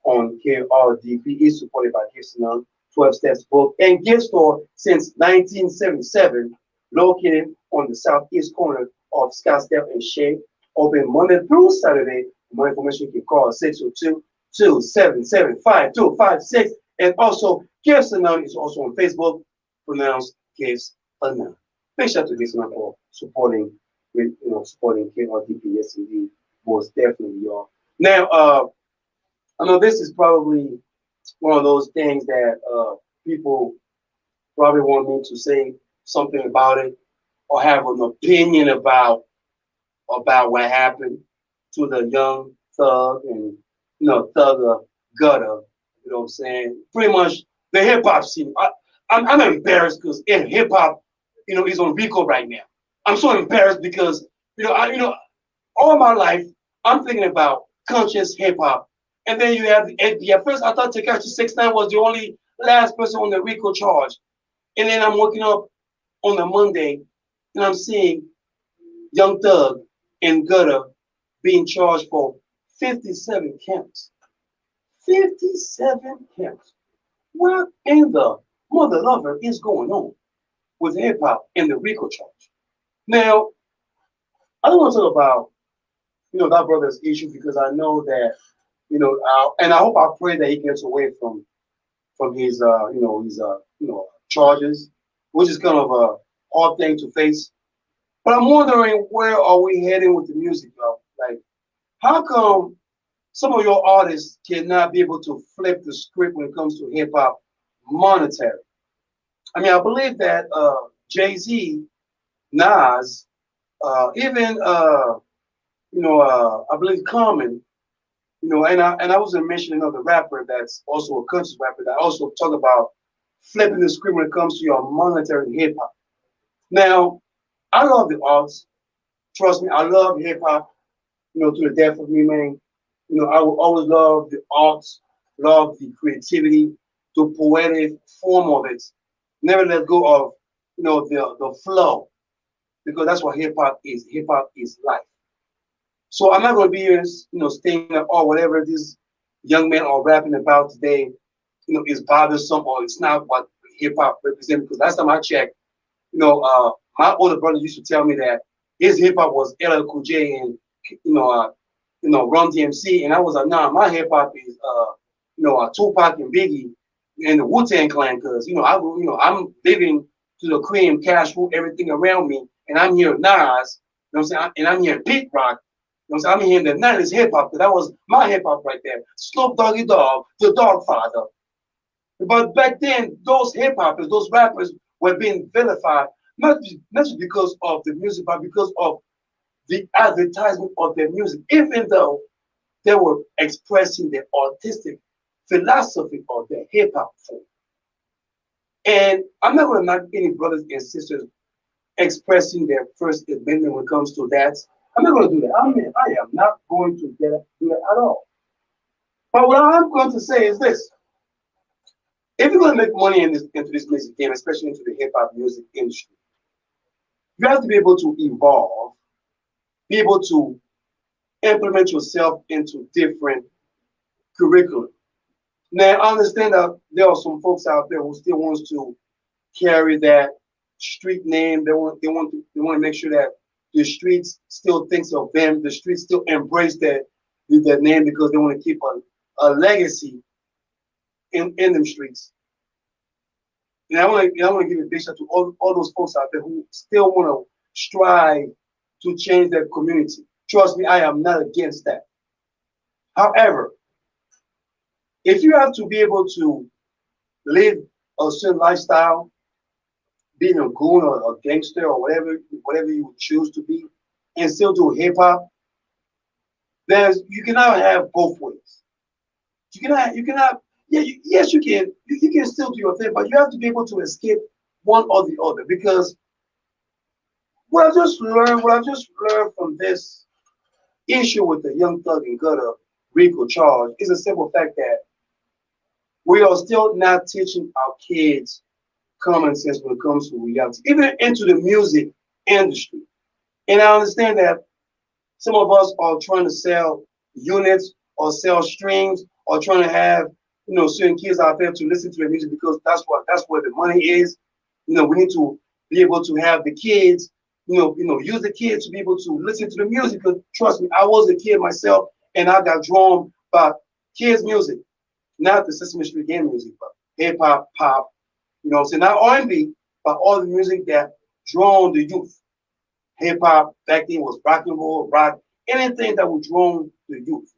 on KRDP is supported by Gibson 12 Steps Book and Gift Store since 1977, located on the southeast corner of Scottsdale and Shea. Open Monday through Saturday. For more information, you can call 602-277-5256. And also, Gifts Unknown is also on Facebook, pronounced Gifts Unknown. Big shout out to Gifts Unknown for supporting KRDP. Yes, indeed, most definitely, y'all. Now, I know this is probably one of those things that people probably want me to say something about it or have an opinion about what happened to the young thug and thugger gutter. You know what I'm saying? Pretty much the hip hop scene. I'm embarrassed because in hip hop, is on RICO right now. I'm so embarrassed because all my life I'm thinking about conscious hip hop. And then you have the FBI. At first, I thought Tekashi 6ix9ine was the only last person on the RICO charge. And then I'm waking up on a Monday and I'm seeing Young Thug and Gutter being charged for 57 counts. 57 counts. What in the mother lover is going on with hip hop and the RICO charge? Now, I don't want to talk about that brother's issue because I know that and I hope I pray that he gets away from his charges, which is kind of a hard thing to face. But I'm wondering, where are we heading with the music, though? Like, how come some of your artists cannot be able to flip the script when it comes to hip hop monetary? I mean, I believe that Jay-Z, Nas, even I believe Common, and I wasn't mentioning another rapper that's also a conscious rapper that also talk about flipping the script when it comes to your monetary hip hop. Now, I love the arts. Trust me, I love hip hop, to the death of me, man. I will always love the arts, love the creativity, the poetic form of it. Never let go of, the flow, because that's what hip hop is. Hip hop is life. So I'm not going to be here, saying that, or whatever these young men are rapping about today, is bothersome or it's not what hip hop represents. Because last time I checked, my older brother used to tell me that his hip hop was LL Cool J and Run DMC, and I was like, nah, my hip hop is Tupac and Biggie and the Wu-Tang Clan, because I'm living to the cream, cash food, everything around me, and I'm hearing Nas, you know what I'm saying, and I'm hearing Pete Rock, you know what I'm saying, I'm hearing the 90s hip hop, because that was my hip hop right there. Snoop Doggy Dogg, the Dog Father. But back then, those hip hoppers, those rappers were being vilified, not just because of the music, but because of the advertisement of their music, even though they were expressing their artistic philosophy of their hip hop form. And I'm not going to knock any brothers and sisters expressing their First Amendment when it comes to that. I'm not going to do that. I am not going to do that at all. But what I'm going to say is this. If you're going to make money into this music game, especially into the hip hop music industry, you have to be able to evolve, be able to implement yourself into different curriculum. Now, I understand that there are some folks out there who still wants to carry that street name. They want to make sure that the streets still thinks of them. The streets still embrace that name because they want to keep a legacy in them streets. And I want to give a big shout out to all those folks out there who still want to strive to change their community. Trust me, I am not against that. However, if you have to be able to live a certain lifestyle, being a goon or a gangster or whatever you would choose to be, and still do hip hop, you cannot have both ways. You cannot. Yeah, yes, you can. You can still do your thing, but you have to be able to escape one or the other. Because what I just learned from this issue with the Young Thug and Gutter RICO charge is a simple fact that we are still not teaching our kids common sense when it comes to reality, even into the music industry. And I understand that some of us are trying to sell units or sell streams or trying to have certain kids out there to listen to the music because that's where the money is. We need to be able to have the kids, use the kids to be able to listen to the music. Because trust me, I was a kid myself, and I got drawn by kids' music, not the Sesame Street game music, but hip hop, pop. So not R&B, but all the music that drawn the youth. Hip hop back then was rock and roll, rock, anything that would draw the youth.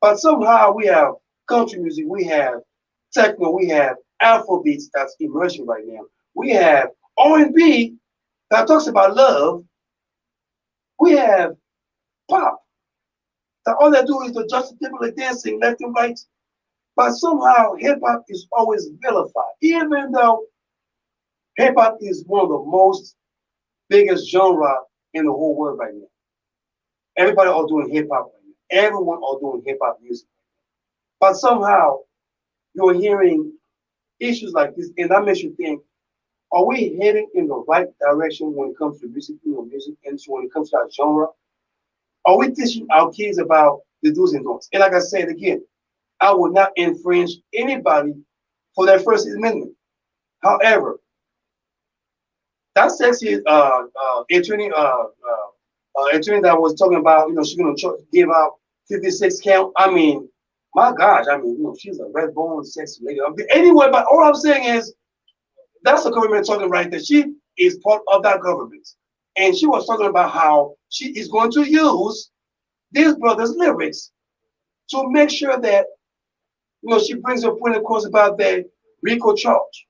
But somehow we have country music, we have techno, we have Afrobeats that's emerging right now. We have R&B that talks about love. We have pop that all they do is the Justin Timberlake dancing left and right. But somehow hip hop is always vilified, even though hip hop is one of the most biggest genre in the whole world right now. Everybody are doing hip hop right now. Everyone are doing hip hop music. But somehow you're hearing issues like this, and that makes you think: are we heading in the right direction when it comes to music, music industry, when it comes to our genre? Are we teaching our kids about the do's and don'ts? And like I said again, I will not infringe anybody for their First Amendment. However, that sexy attorney that was talking about, she's gonna give out 56 count. I mean, my gosh, she's a red bone sexy lady. Anyway, but all I'm saying is that's the government talking right there. She is part of that government, and she was talking about how she is going to use these brothers' lyrics to make sure that she brings her point across about the RICO charge.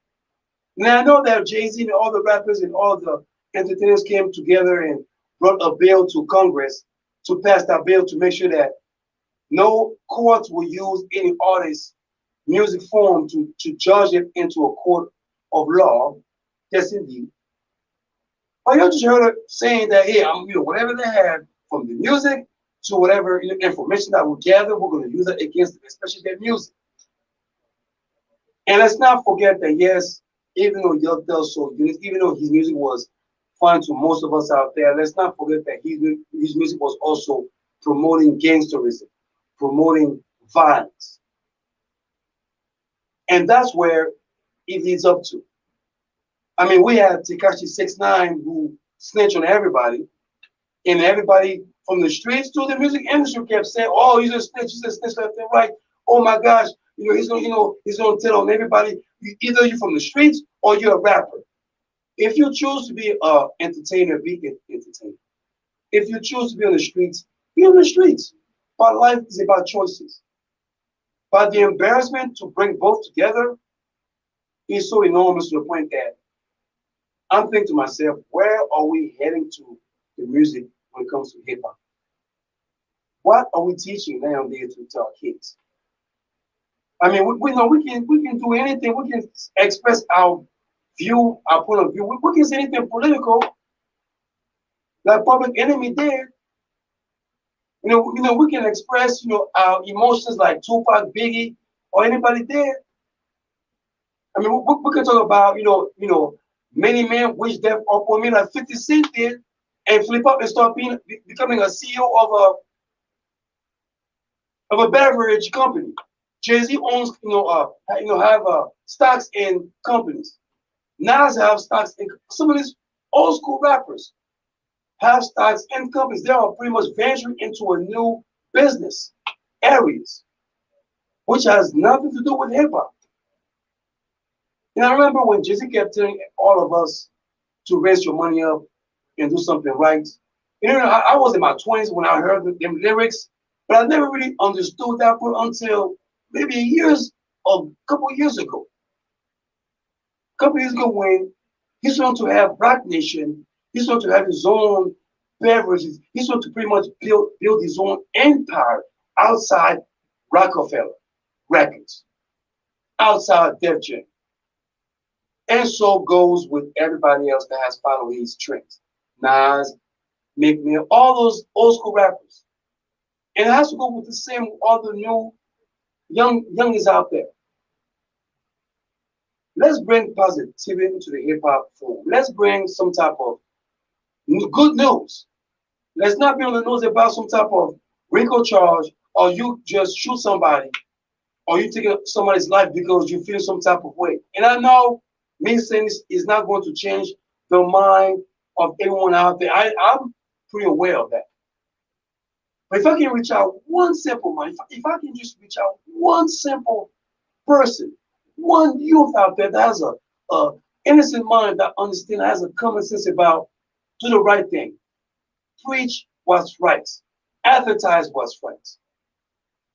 Now I know that Jay-Z and all the rappers and all the entertainers came together and brought a bill to Congress to pass that bill to make sure that no courts will use any artist's music form to judge it into a court of law. Yes, indeed. But you just heard her saying that, hey, whatever they have from the music to whatever information that we gather, we're going to use it against them, especially their music. And let's not forget that, yes, even though Young Thug sold units, even though his music was fun to most of us out there, let's not forget that his music was also promoting gangsterism, promoting violence. And that's where it leads up to. We had Tekashi 6ix9ine who snitched on everybody, and everybody from the streets to the music industry kept saying, "Oh, he's a snitch left and right. Oh my gosh, he's gonna tell on everybody. Either you're from the streets or you're a rapper." If you choose to be an entertainer, be an entertainer. If you choose to be on the streets, be on the streets. But life is about choices. But the embarrassment to bring both together is so enormous to the point that I'm thinking to myself, where are we heading to the music when it comes to hip hop? What are we teaching nowadays to our kids? I mean, we know we can do anything. We can express our view, our point of view. We can say anything political, like Public Enemy did. We can express, our emotions like Tupac, Biggie, or anybody did. I mean, we can talk about, many men wish death upon me like 50 Cent did, and flip up and start becoming a CEO of a beverage company. Jay-Z owns, have stocks in companies. Nas have stocks in some of these old school rappers have stocks in companies. They are pretty much venturing into a new business areas, which has nothing to do with hip hop. I remember when Jay-Z kept telling all of us to raise your money up and do something right. I was in my 20s when I heard them lyrics, but I never really understood that part until maybe a couple years ago. A couple years ago when he's going to have Rock Nation, he's going to have his own beverages, he's going to pretty much build his own empire outside Rockefeller Records, outside Def Jam. And so goes with everybody else that has followed his trends. Nas, Meek Mill, all those old school rappers. And it has to go with the same with all the new youngins out there. Let's bring positivity to the hip hop forum. Let's bring some type of good news. Let's not be on the news about some type of RICO charge, or you just shoot somebody, or you take somebody's life because you feel some type of way. And I know me saying this is not going to change the mind of everyone out there. I'm pretty aware of that. But if I can reach out one simple mind, if I can just reach out one simple person, one youth out there that has a innocent mind that understands, has a common sense about do the right thing, preach what's right, advertise what's right,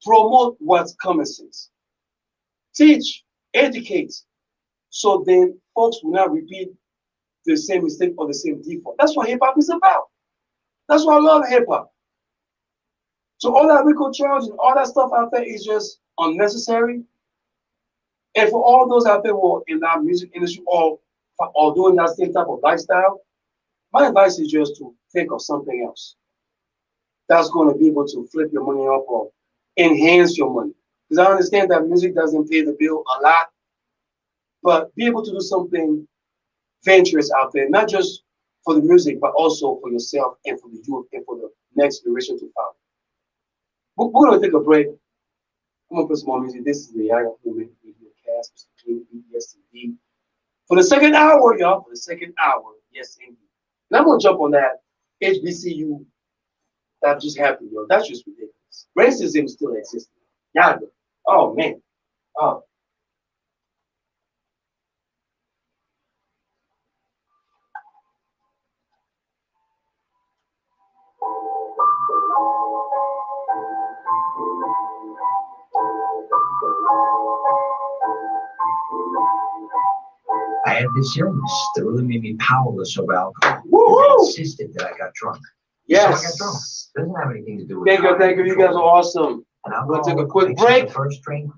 promote what's common sense, teach, educate, so then folks will not repeat the same mistake or the same default. That's what hip hop is about. That's why I love hip hop. So all that RICO charge and all that stuff out there is just unnecessary. And for all those out there who are in that music industry or doing that same type of lifestyle, my advice is just to think of something else that's going to be able to flip your money up or enhance your money. Because I understand that music doesn't pay the bill a lot, but be able to do something venturous out there, not just for the music, but also for yourself and for the youth and for the next generation to follow. We're going to take a break. I'm going to put some more music. This is the Yaggah Radiocast, BSTV. For the second hour, y'all, for the second hour, yes, indeed. And I'm going to jump on that HBCU that just happened, yo. That's just ridiculous. Racism still exists. Yaggah. Oh, man. Oh. I had this illness that really made me powerless over alcohol. Woo-hoo! They insisted that I got drunk. Yes. So I got drunk. Doesn't have anything to do with Thank you. You guys are awesome. We'll take a quick break.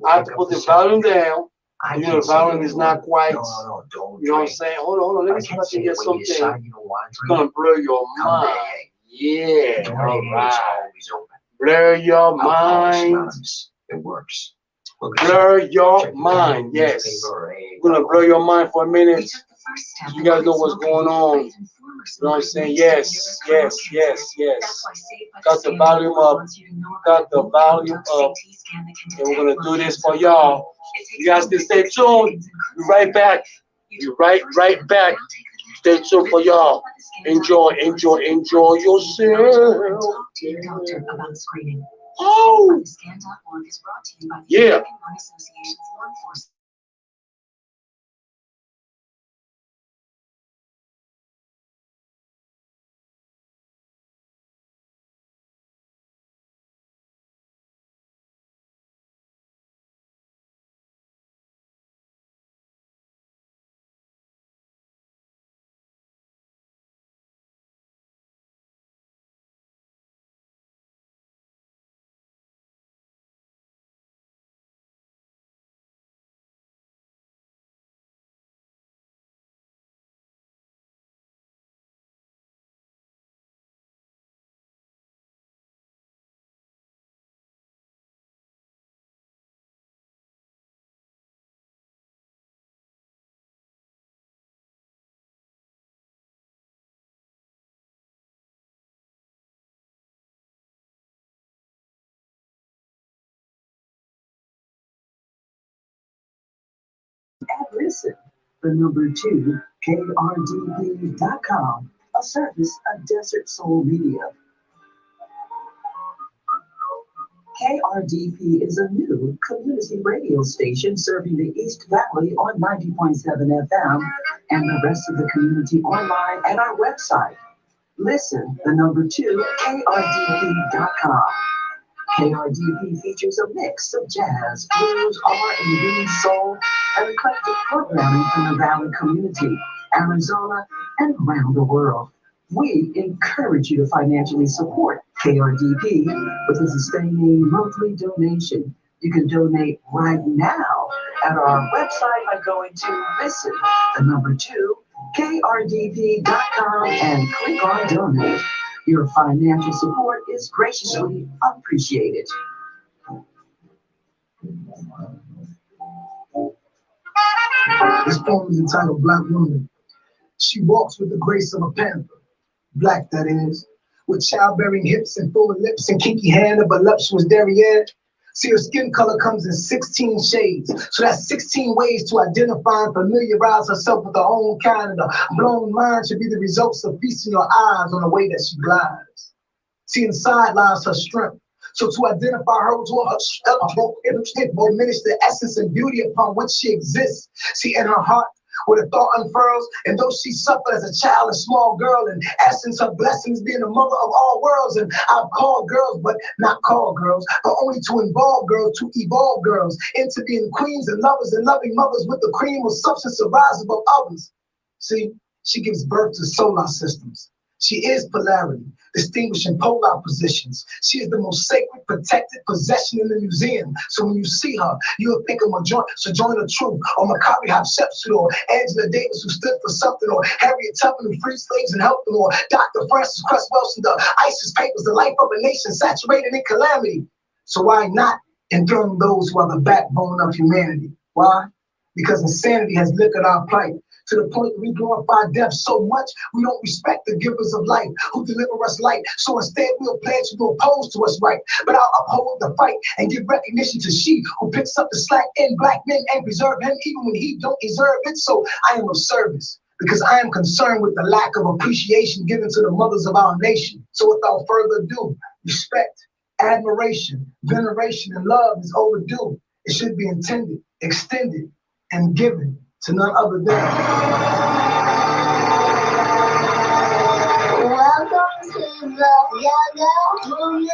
I have to put the volume down. The volume is not quite. No, don't. You know what I'm saying? Hold on. Let me see if I can get something. It's gonna blur your mind. Yeah. All right. Blur your mind. It works. Blur your mind. Yes. We're gonna blur your mind for a minute. You guys know what's going on. You know what I'm saying? Yes. Got the volume up. And we're gonna do this for y'all. You guys can stay tuned. Be right back. Be right back. Stay tuned for y'all. Enjoy yourself. Oh. Yeah. listen. The number 2, KRDP.com, a service of Desert Soul Media. KRDP is a new community radio station serving the East Valley on 90.7 FM and the rest of the community online at our website. Listen, the number 2, KRDP.com. KRDP features a mix of jazz, blues, R&B, soul, and eclectic programming from the Valley community, Arizona, and around the world. We encourage you to financially support KRDP with a sustaining monthly donation. You can donate right now at our website by going to listen, the number 2, KRDP.com, and click on donate. Your financial support is graciously appreciated. This poem is entitled Black Woman. She walks with the grace of a panther, black that is, with childbearing hips and full lips and kinky hand of a voluptuous derriere. See, her skin color comes in 16 shades, so that's 16 ways to identify and familiarize herself with her own kind, and the blown mind should be the results of feasting your eyes on the way that she glides. See, inside lies her strength. So to identify her to diminish the essence and beauty upon which she exists. See, in her heart, where the thought unfurls, and though she suffered as a child and small girl, in essence her blessings being the mother of all worlds, and I've called girls, but not called girls, but only to involve girls, to evolve girls into being queens and lovers and loving mothers with the cream of substance to rise above others. See, she gives birth to solar systems. She is polarity, distinguishing polar positions. She is the most sacred, protected possession in the museum. So when you see her, you'll think of Sojourner Truth, or Maccabi Hatshepsut, or Angela Davis, who stood for something, or Harriet Tubman, who freed slaves and helped them, or Dr. Francis Cress Welsing, the ISIS Papers, the life of a nation saturated in calamity. So why not enthrone those who are the backbone of humanity? Why? Because insanity has liquored our plight, to the point we glorify death so much we don't respect the givers of life who deliver us light. So instead we'll pledge to oppose to us right, but I'll uphold the fight and give recognition to she who picks up the slack in black men and preserve him even when he don't deserve it. So I am of service because I am concerned with the lack of appreciation given to the mothers of our nation. So without further ado, respect, admiration, veneration, and love is overdue. It should be intended, extended, and given to none other than. Welcome to the Yaggah movement.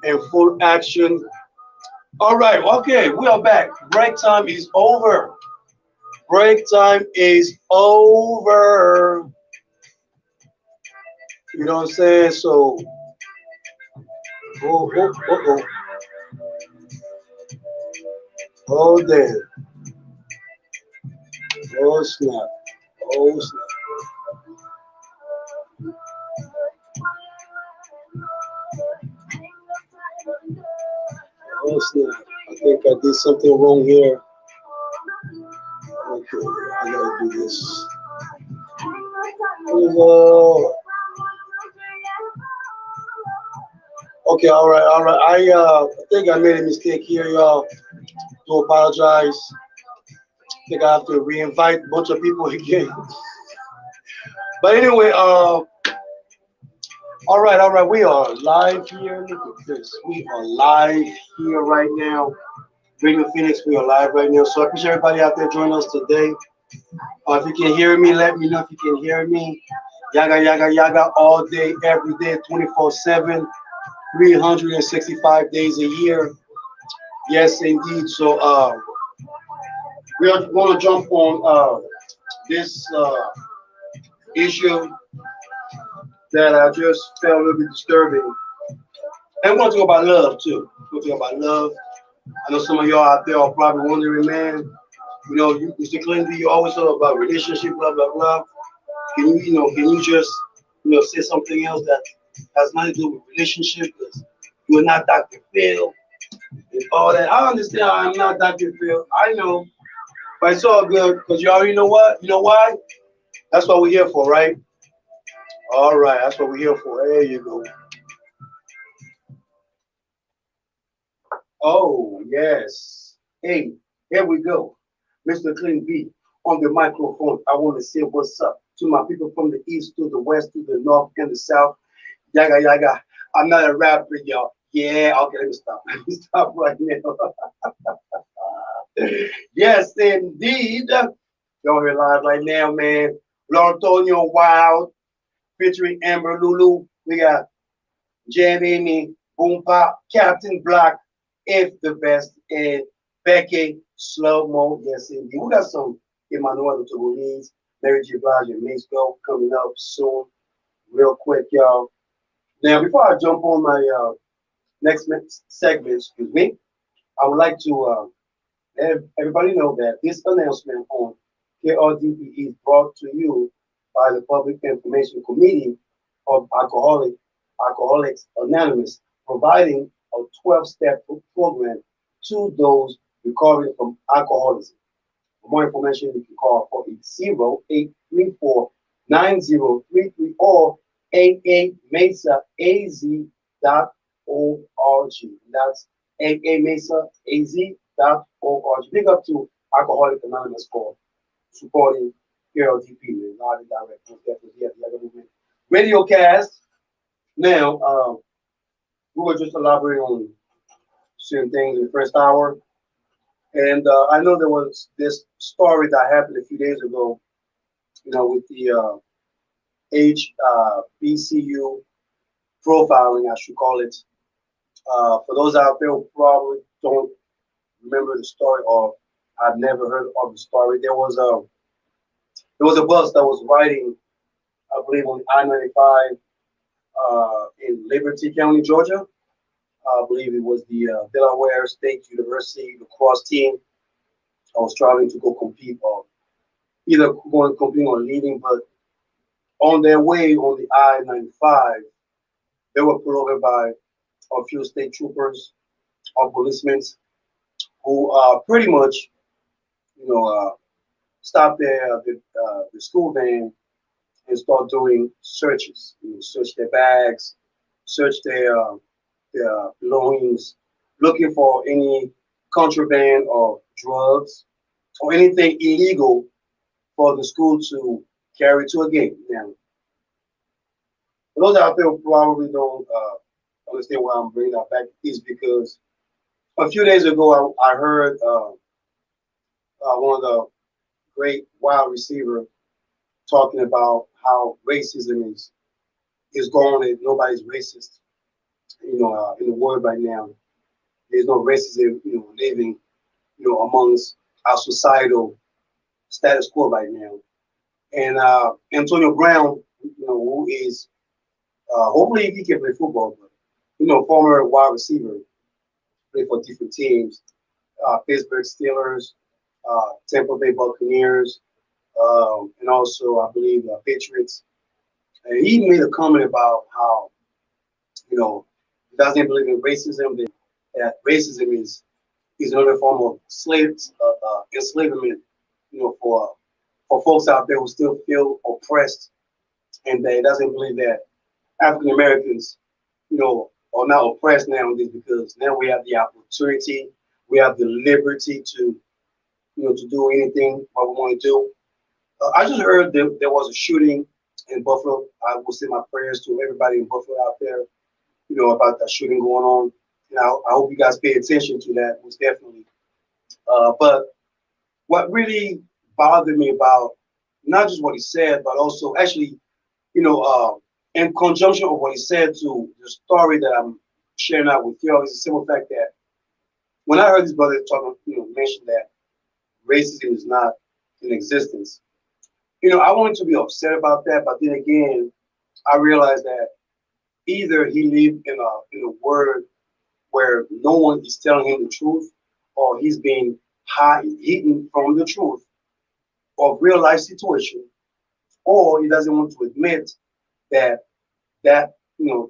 in full action. All right, okay, we are back. Break time is over. Break time is over. You know what I'm saying? So, oh, oh, oh, oh, oh, damn. Oh, snap. Oh, snap. Oh, snap. I think I did something wrong here. Okay, I gotta do this. Oh, okay, all right. I think I made a mistake here, y'all. Do apologize. I think I have to re-invite a bunch of people again. But anyway, all right. We are live here. Look at this. We are live here right now. Radio Phoenix, we are live right now. So I appreciate everybody out there joining us today. If you can hear me, let me know if you can hear me. Yaga, yaga, yaga, all day, every day, 24/7, 365 days a year. Yes, indeed. So we are going to jump on this issue that I just felt a little bit disturbing. And we're going to talk about love too. We're going to talk about love. I know some of y'all out there are probably wondering, man, you know, Mr. Clinton, you always talk about relationship, blah, blah, blah. Can you just, say something else that has nothing to do with relationship? Because you're not Dr. Phil and all that. I understand I'm not Dr. Phil. I know. But it's all good because you already know what? You know why? That's what we're here for, right? All right, that's what we're here for. There you go. Oh, yes. Hey, here we go. Mr. Clean B on the microphone. I want to say what's up to my people from the east to the west to the north and the south. Yaga, yaga. I'm not a rapper, y'all. Yeah, okay, let me stop. Let me stop right now. Yes, indeed. Y'all here live right now, man. Antonio Wild featuring Amber Lulu. We got Jamie, Boom Pop, Captain Black, If the Best, and Becky Slow Mo. Yes, indeed. We got some Emmanuel Togolese, Mary J. Blige, and Mace Go coming up soon. Real quick, y'all. Now, before I jump on my next segment, excuse me, I would like to let everybody know that this announcement on KRDP is brought to you by the Public Information Committee of Alcoholics Anonymous, providing a 12-step program to those recovering from alcoholism. For more information, you can call 480-834-9033 or 88mesaaz.org. That's 88mesaaz.org. Big up to Alcoholics Anonymous for supporting KLDP, man. Live and direct. Most definitely, yeah, the other movement. Radiocast. Now, we were just elaborating on certain things in the first hour. And I know there was this story that happened a few days ago, with the HBCU profiling, I should call it. For those out there who probably don't remember the story or I've never heard of the story, there was a bus that was riding, I believe, on I-95 in Liberty County, Georgia. I believe it was the Delaware State University lacrosse team. I was traveling to go compete or either going competing or leaving, but on their way on the I-95, they were pulled over by a few state troopers or policemen who pretty much, stopped the school van and start doing searches. Search their bags, search their belongings, looking for any contraband or drugs or anything illegal for the school to carry to a gate. Now, for those out there who probably don't understand why I'm bringing that back is because a few days ago I heard one of the great wide receiver talking about how racism is gone and nobody's racist. in the world right now. There's no racism, living, amongst our societal status quo right now. And Antonio Brown, who is hopefully he can play football, but former wide receiver, play for different teams, Pittsburgh Steelers, Tampa Bay Buccaneers, and also I believe Patriots. And he made a comment about how he doesn't believe in racism. That racism is another form of enslavement, for folks out there who still feel oppressed, and that he doesn't believe that African Americans, are not oppressed nowadays because now we have the opportunity, we have the liberty to do anything what we want to do. I just heard there was a shooting in Buffalo. I will send my prayers to everybody in Buffalo out there, about that shooting going on. And I hope you guys pay attention to that, most definitely. But what really bothered me about not just what he said, but also actually, in conjunction with what he said to the story that I'm sharing out with y'all, is the simple fact that when I heard this brother talking, mention that racism is not in existence, I wanted to be upset about that, but then again, I realized that either he lived in a world where no one is telling him the truth, or he's being hidden from the truth of real life situation, or he doesn't want to admit that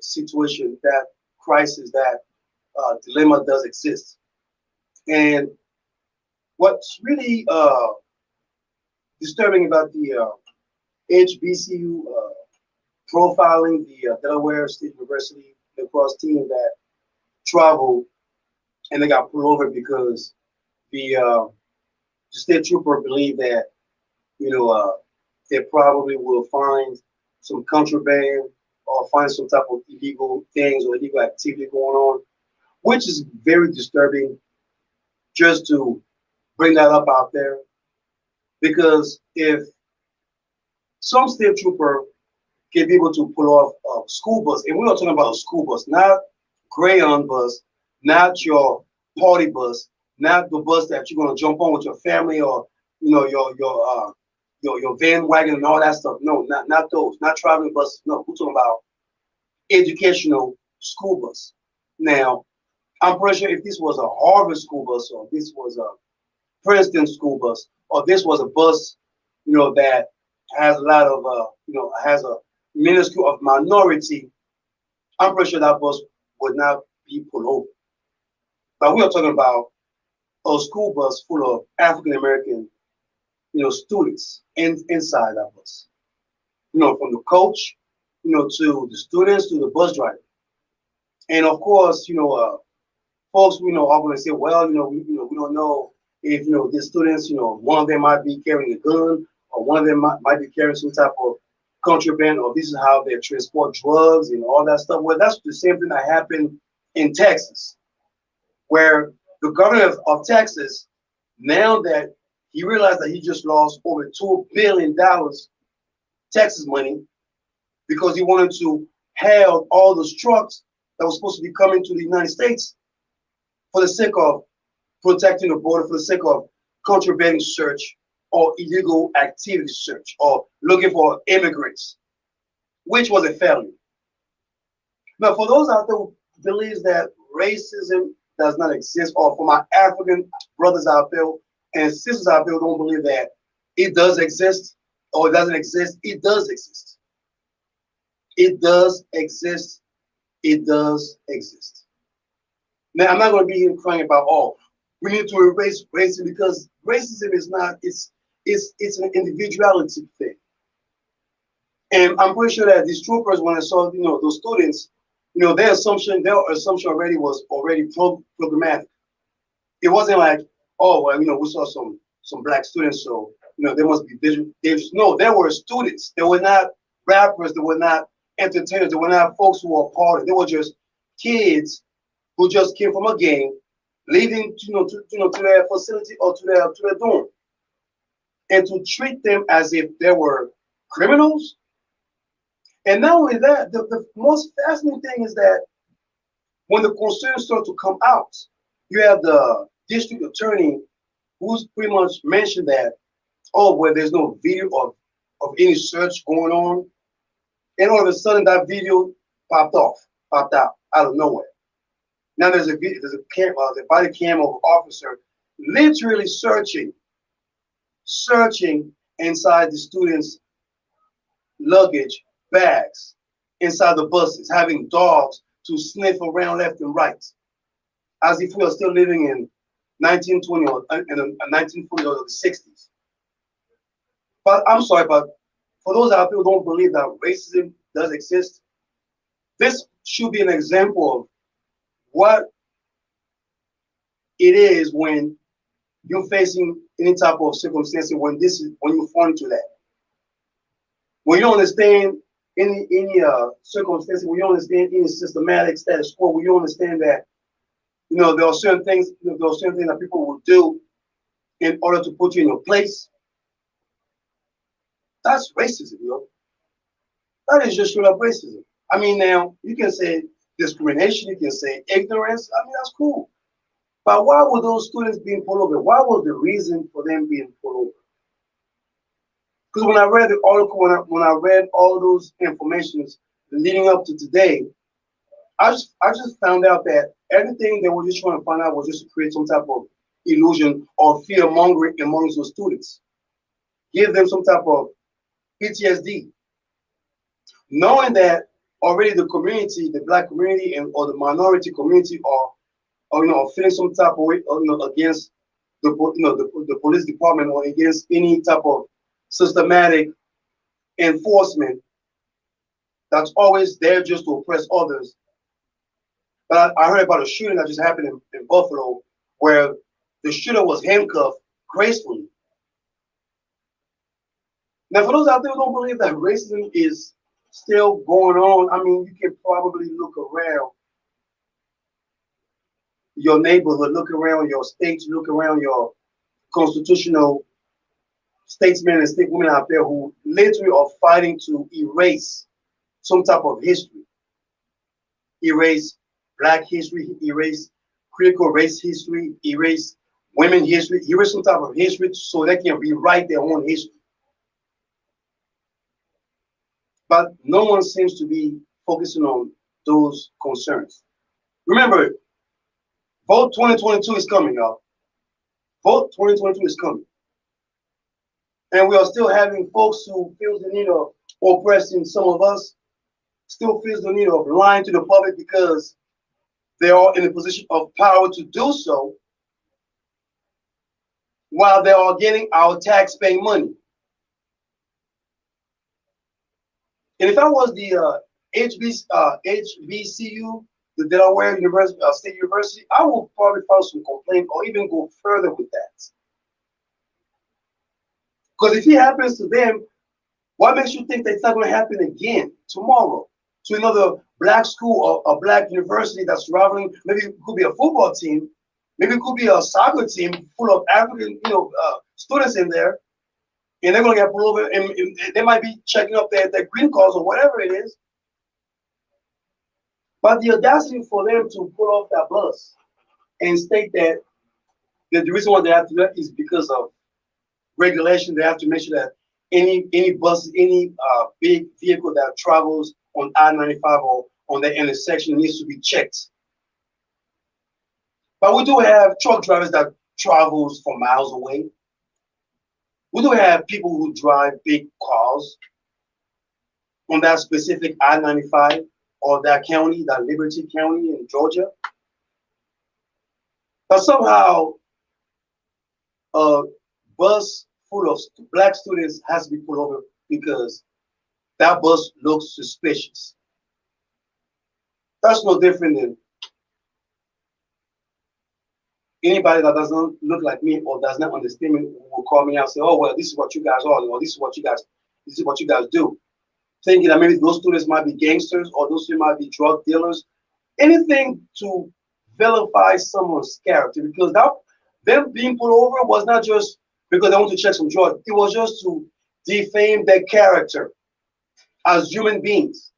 situation, that crisis, that dilemma does exist. And what's really disturbing about the HBCU profiling, the Delaware State University lacrosse team that traveled and they got pulled over because the state trooper believed that they probably will find some contraband or find some type of illegal things or illegal activity going on, which is very disturbing. Just to bring that up out there, because if some state trooper can be able to pull off a school bus, and we're not talking about a school bus, not Crayon bus, not your party bus, not the bus that you're gonna jump on with your family or your van wagon and all that stuff. No, not those, not traveling buses. No, we're talking about educational school bus. Now, I'm pretty sure if this was a Harvard school bus or this was a Princeton school bus or this was a bus, that has a lot of, has a minuscule of minority, I'm pretty sure that bus would not be pulled over. But we are talking about a school bus full of African American, students inside that bus. From the coach, to the students, to the bus driver. And of course, folks, are going to say, well, we don't know if, the students, one of them might be carrying a gun or one of them might be carrying some type of contraband, or this is how they transport drugs and all that stuff. Well, that's the same thing that happened in Texas, where the governor of Texas, now that he realized that he just lost over $2 billion Texas money because he wanted to hail all those trucks that was supposed to be coming to the United States for the sake of protecting the border, for the sake of contraband search or illegal activity search or looking for immigrants, which was a felony. Now, for those out there who believes that racism does not exist, or for my African brothers out there and sisters out there who don't believe that it does exist or it doesn't exist, it does exist. It does exist. It does exist. Now, I'm not going to be here crying about, oh, we need to erase racism, because racism is not, it's an individuality thing. And I'm pretty sure that these troopers, when they saw, those students, their assumption already was already programmatic. It wasn't like, oh, well, we saw some black students, so, they must be dangerous. No, they were students. They were not rappers. They were not entertainers. They were not folks who were partying. They were just kids who just came from a game, leading to their facility or to their dorm, and to treat them as if they were criminals. And not only that, the most fascinating thing is that when the concerns start to come out, you have the district attorney who's pretty much mentioned that, oh, well, there's no video of any search going on. And all of a sudden that video popped out of nowhere. Now there's a video, the body cam of an officer literally searching inside the students' luggage, bags, inside the buses, having dogs to sniff around left and right, as if we are still living in 1920 or in 1940 or the 60s. But I'm sorry, but for those out there who don't believe that racism does exist, this should be an example of what it is when you're facing any type of circumstance, when you fall into that. When you don't understand any circumstances, when you don't understand any systematic status quo, when you understand that, you know, there are certain things that people will do in order to put you in your place. That's racism, you know. That is just straight up racism. I mean, now you can say discrimination, you can say ignorance. I mean, that's cool. But why were those students being pulled over? Why was the reason for them being pulled over? Because when I read the article, when I read all those informations leading up to today, I just found out that everything they were just trying to find out was just to create some type of illusion or fear mongering amongst those students. Give them some type of PTSD. Knowing that already the community, the black community or the minority community are feeling some type of way, against the police department or against any type of systematic enforcement that's always there just to oppress others. But I heard about a shooting that just happened in Buffalo where the shooter was handcuffed gracefully. Now, for those out there who don't believe that racism is still going on, I mean, you can probably look around your neighborhood, look around your state, look around your constitutional statesmen and stateswomen out there who literally are fighting to erase some type of history. Erase black history, erase critical race history, erase women history, erase some type of history so they can rewrite their own history. But no one seems to be focusing on those concerns. Remember, vote 2022 is coming, y'all. Vote 2022 is coming. And we are still having folks who feel the need of oppressing some of us, still feels the need of lying to the public because they are in a position of power to do so while they are getting our tax-paying money. And if I was the HBCU, the Delaware University, State University, I will probably file some complaint or even go further with that. Because if it happens to them, what makes you think that it's not going to happen again tomorrow to another black school or a black university that's rivaling? Maybe it could be a football team, maybe it could be a soccer team full of African, students in there, and they're going to get pulled over, and they might be checking up their green cards or whatever it is. But the audacity for them to pull off that bus and state that the reason why they have to do that is because of regulation. They have to make sure that any bus, any big vehicle that travels on I-95 or on the intersection needs to be checked. But we do have truck drivers that travels for miles away. We do have people who drive big cars on that specific I-95 or that county, that Liberty County in Georgia. But somehow a bus full of black students has to be pulled over because that bus looks suspicious. That's no different than anybody that doesn't look like me or does not understand me will call me out and say, oh, well, this is what you guys are, or this is what you guys do. Thinking that maybe those students might be gangsters or those students might be drug dealers. Anything to vilify someone's character, because them being pulled over was not just because they want to check some drugs. It was just to defame their character as human beings.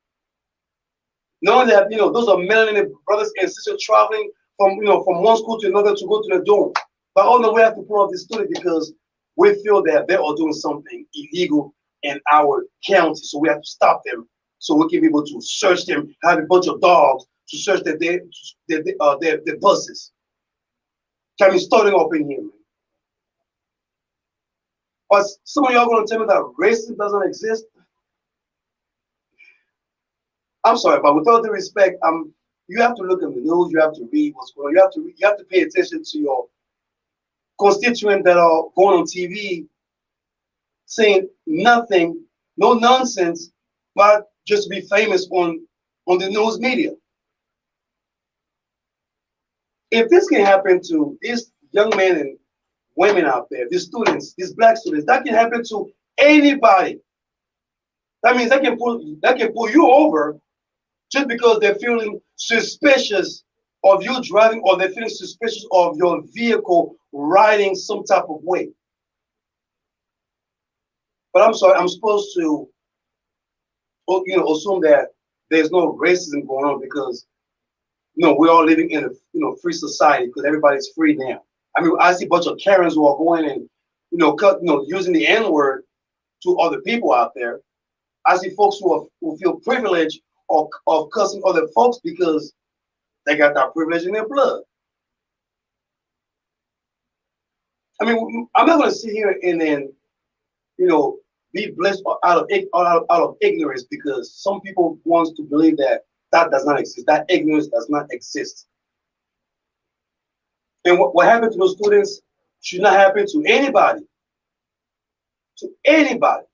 knowing that those are melanated brothers and sisters traveling from from one school to another to go to the dorm. But oh no, we have to pull off this student because we feel that they are doing something illegal in our county, so we have to stop them so we can be able to search them. Have a bunch of dogs to search their buses. Can we starting up in here, man? But some of y'all gonna tell me that racism doesn't exist. I'm sorry, but with all due respect, you have to look at the news. You have to read what's going on. You have to pay attention to your constituents that are going on TV saying nothing, no nonsense, but just to be famous on the news media. If this can happen to these young men and women out there, these students, these black students, that can happen to anybody. That means that can pull you over just because they're feeling suspicious of you driving, or they're feeling suspicious of your vehicle riding some type of way. But I'm sorry, I'm supposed to assume that there's no racism going on because we're all living in a free society because everybody's free now. I mean, I see a bunch of Karens who are going and using the N-word to other people out there. I see folks who feel privileged of cussing other folks because they got that privilege in their blood. I mean, I'm not going to sit here and then be blessed out of ignorance because some people want to believe that does not exist. That ignorance does not exist. And what happened to those students should not happen to anybody. To anybody.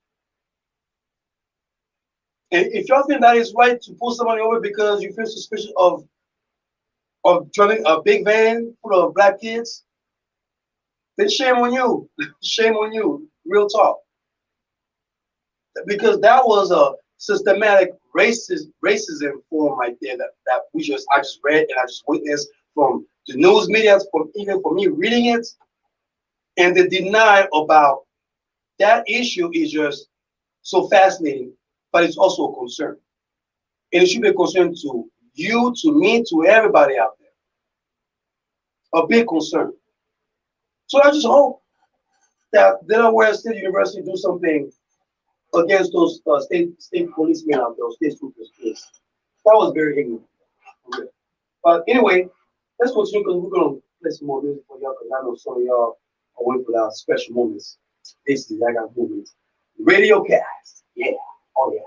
And if y'all think that is right to pull somebody over because you feel suspicious of driving a big van full of black kids, then shame on you. Shame on you. Real talk. Because that was a systematic racism form right there that I just read and I just witnessed from the news media, even for me reading it. And the denial about that issue is just so fascinating, but it's also a concern. And it should be a concern to you, to me, to everybody out there. A big concern. So I just hope that Delaware State University do something against those state policemen out there, state troopers. That was very ignorant. Okay. But anyway, let's continue because we're gonna play some more music for y'all because I know some of y'all are waiting for that special moments. This is Yaggah movement. Radiocast. Yeah. Oh yeah.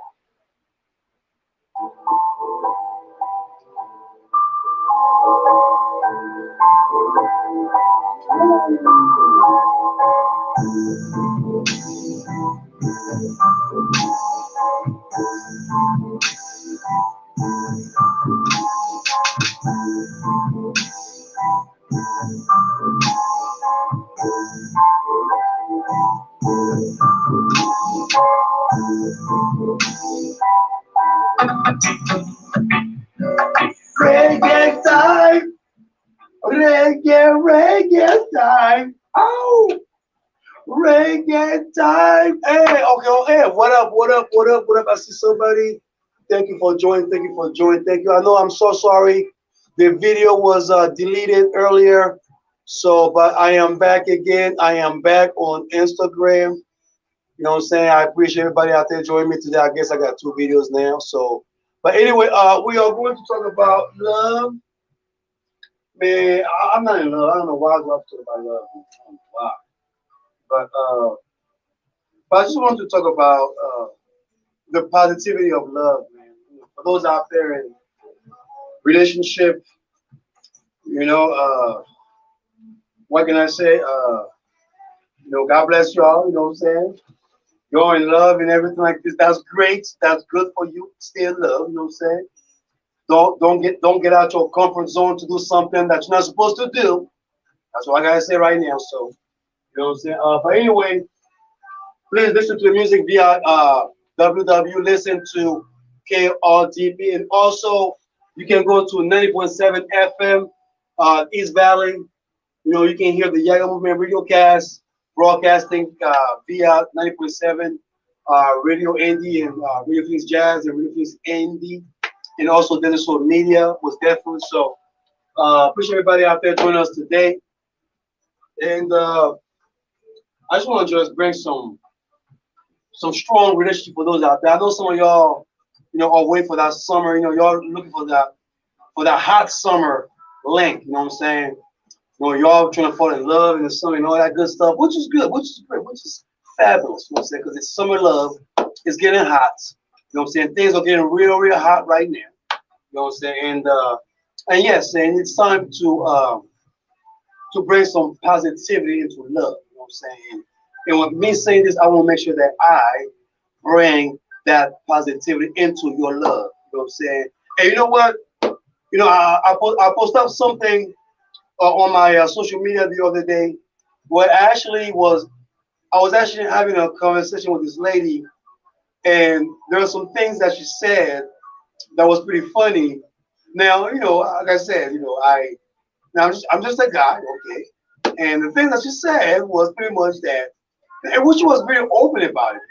Reggae time! Reggae time! Oh! Reggae time! Hey, okay, oh, hey, what up? I see somebody. Thank you for joining. Thank you. I know I'm so sorry. The video was deleted earlier. So, but I am back again. I am back on Instagram. You know what I'm saying? I appreciate everybody out there joining me today. I guess I got 2 videos now. So, but anyway, we are going to talk about love. Man, I'm not in love. I don't know why I love to talk about love. I don't know why. But I just want to talk about the positivity of love, man. For those out there in relationship, what can I say? God bless y'all. You know what I'm saying? You're in love and everything like this. That's great. That's good for you. Stay in love. You know what I'm saying? Don't get out your comfort zone to do something that you're not supposed to do. That's what I gotta say right now. So, you know what I'm saying? But anyway, please listen to the music via www. Listen to KRDP, and also you can go to 90.7 FM East Valley. You can hear the Yaggah Movement Radiocast broadcasting via 90.7 Radio Andy and Radio Phoenix Jazz and Radio Phoenix Andy. and also digital media was definitely so. Appreciate everybody out there joining us today, and I just want to just bring some strong relationship for those out there. I know some of y'all, are waiting for that summer. Y'all looking for that hot summer link. You know what I'm saying? Y'all trying to fall in love in the summer and all that good stuff, which is good, which is great, which is fabulous. You know what I'm saying? Because it's summer love. It's getting hot. You know what I'm saying? Things are getting real, real hot right now. You know what I'm saying? And yes, and it's time to bring some positivity into love. You know what I'm saying? And with me saying this, I want to make sure that I bring that positivity into your love. You know what I'm saying? And you know what? I posted up something on my social media the other day. What actually was, I was actually having a conversation with this lady, and there are some things that she said that was pretty funny. Now, like I said, I'm just a guy, okay. And the thing that she said was pretty much that, and which was very open about it.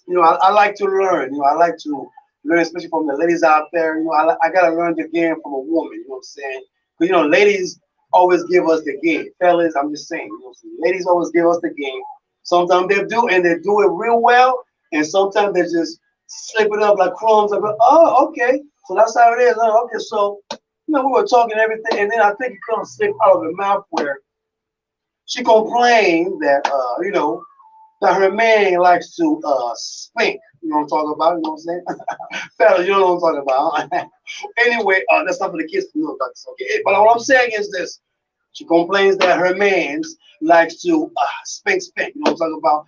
You know, I like to learn. I like to learn, especially from the ladies out there. I gotta learn the game from a woman. You know what I'm saying? Because ladies always give us the game. Fellas, I'm just saying. Ladies always give us the game. Sometimes they do, and they do it real well. And sometimes they just slip it up like crumbs. I go, oh, okay. So that's how it is. Oh, okay, so we were talking and everything, and then I think it kind of slipped out of her mouth where she complained that that her man likes to spank. You know what I'm talking about? You know what I'm saying? Fellas, you know what I'm talking about. Anyway, that's not for the kids to know about this, okay? But what I'm saying is this. She complains that her man likes to spank. You know what I'm talking about?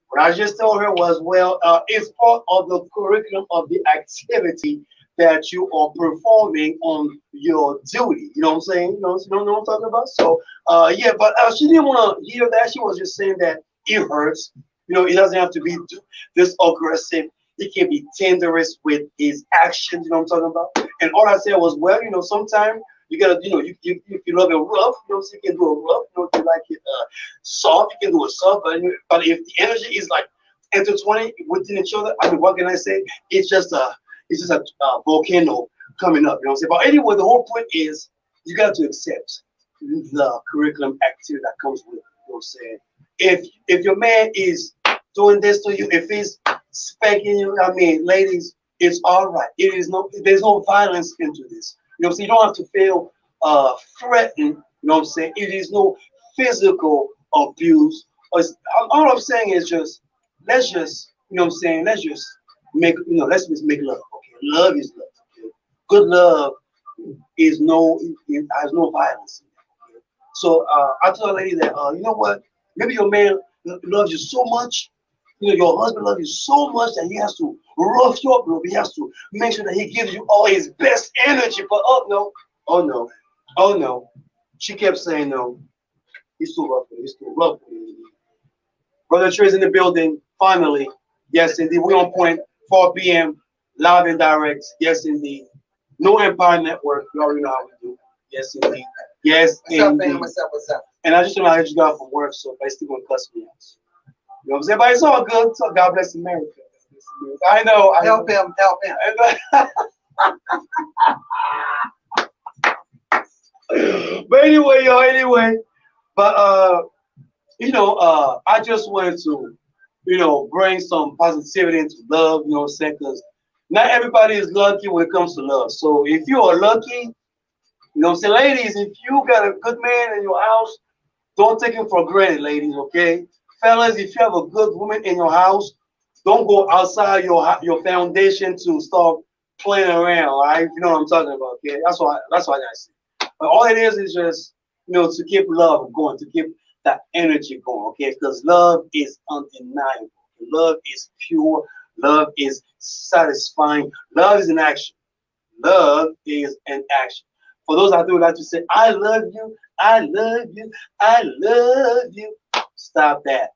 What I just told her was, well, it's part of the curriculum of the activity that you are performing on your duty. You know what I'm saying? You know what I'm talking about? So, yeah, but she didn't want to hear that. She was just saying that it hurts. It doesn't have to be this aggressive. He can be tenderous with his actions. You know what I'm talking about? And all I said was, well, sometimes you gotta, if you love it rough, so you can do it rough. If you like it soft, you can do it soft. But if the energy is like intertwining within each other, I mean, what can I say? It's just a volcano coming up. You know what I'm saying? But anyway, the whole point is you got to accept the curriculum activity that comes with it. You know what I'm saying? If your man is doing this to you, if he's spanking you, I mean, ladies, it's all right. There's no violence into this. You know what I'm saying? You don't have to feel threatened. You know what I'm saying? It is no physical abuse. All I'm saying is let's just, you know what I'm saying? Let's just let's just make love. Okay, love is love. Okay? Good love is it has no violence. Okay? So I told a lady that you know what? Maybe your man loves you so much. Your husband loves you so much that he has to rough you up. He has to make sure that he gives you all his best energy. But oh no, oh no, oh no. She kept saying no. He's too rough. He's too rough. Brother Trey's in the building. Finally, yes indeed. We're on point. 4 p.m. Live and direct. Yes indeed. No Empire Network. You already know how we do. Yes indeed. Yes indeed. What's up? And I just want to let you go from work, so I still gonna cuss me out. You know what I'm saying? But it's all good. So God bless America. I know. Help him. But anyway, anyway. But I just wanted to, bring some positivity into love, you know what I'm saying? Because not everybody is lucky when it comes to love. So if you are lucky, you know what I'm saying, ladies, if you got a good man in your house, don't take him for granted, ladies, okay? Fellas, if you have a good woman in your house, don't go outside your foundation to start playing around, all right? You know what I'm talking about, okay? That's what I gotta say. But all it is just, to keep love going, to keep that energy going, okay? Because love is undeniable. Love is pure. Love is satisfying. Love is an action. Love is an action. For those out there who like to say, I love you, I love you, I love you. Stop that.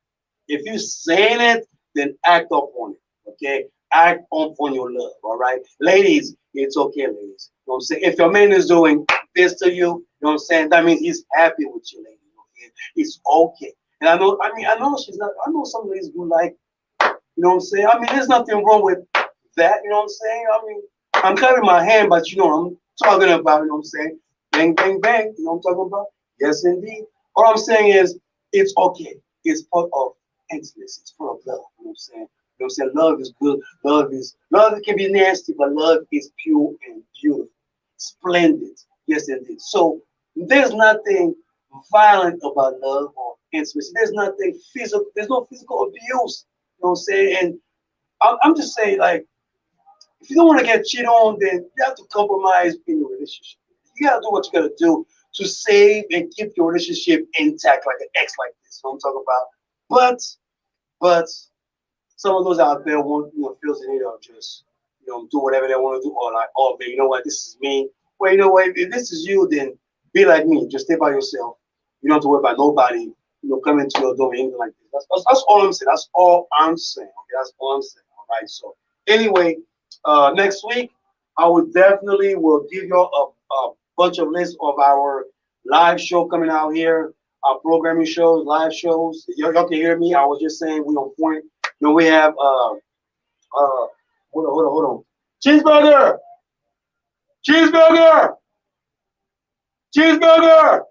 If you're saying it, then act upon it. Okay? Act upon your love. All right? Ladies, it's okay, ladies. You know what I'm saying? If your man is doing this to you, you know what I'm saying? That means he's happy with you, lady. Okay? It's okay. And I know she's not, I know some ladies who like, you know what I'm saying? I mean, there's nothing wrong with that, you know what I'm saying? I mean, I'm clapping my hand, but you know what I'm talking about, you know what I'm saying? Bang, bang, bang, you know what I'm talking about? Yes, indeed. All I'm saying is, it's okay. It's part of intimacy. It's part of love, you know what I'm saying? You know what I'm saying? Love is good. Love can be nasty, but love is pure and beautiful. Splendid. Yes, indeed. So there's nothing violent about love or intimacy. There's nothing physical. There's no physical abuse. You know what I'm saying? And I'm just saying, like, if you don't want to get cheated on, then you have to compromise in your relationship. You gotta do what you gotta do to save and keep your relationship intact, like an ex like this. You know what I'm talking about? But some of those out there want, feels the need of just, do whatever they want to do, or like, oh man, you know what, this is me. Well, you know what, if this is you, then be like me. Just stay by yourself. You don't have to worry about nobody, coming to your door or anything like this. That's all I'm saying. That's all I'm saying. Okay, that's all I'm saying. All right. So anyway, next week I would definitely will give you a bunch of lists of our live show coming out here, our programming shows, live shows. Y'all can hear me. I was just saying we on point. We have hold on. Cheeseburger! Cheeseburger! Cheeseburger!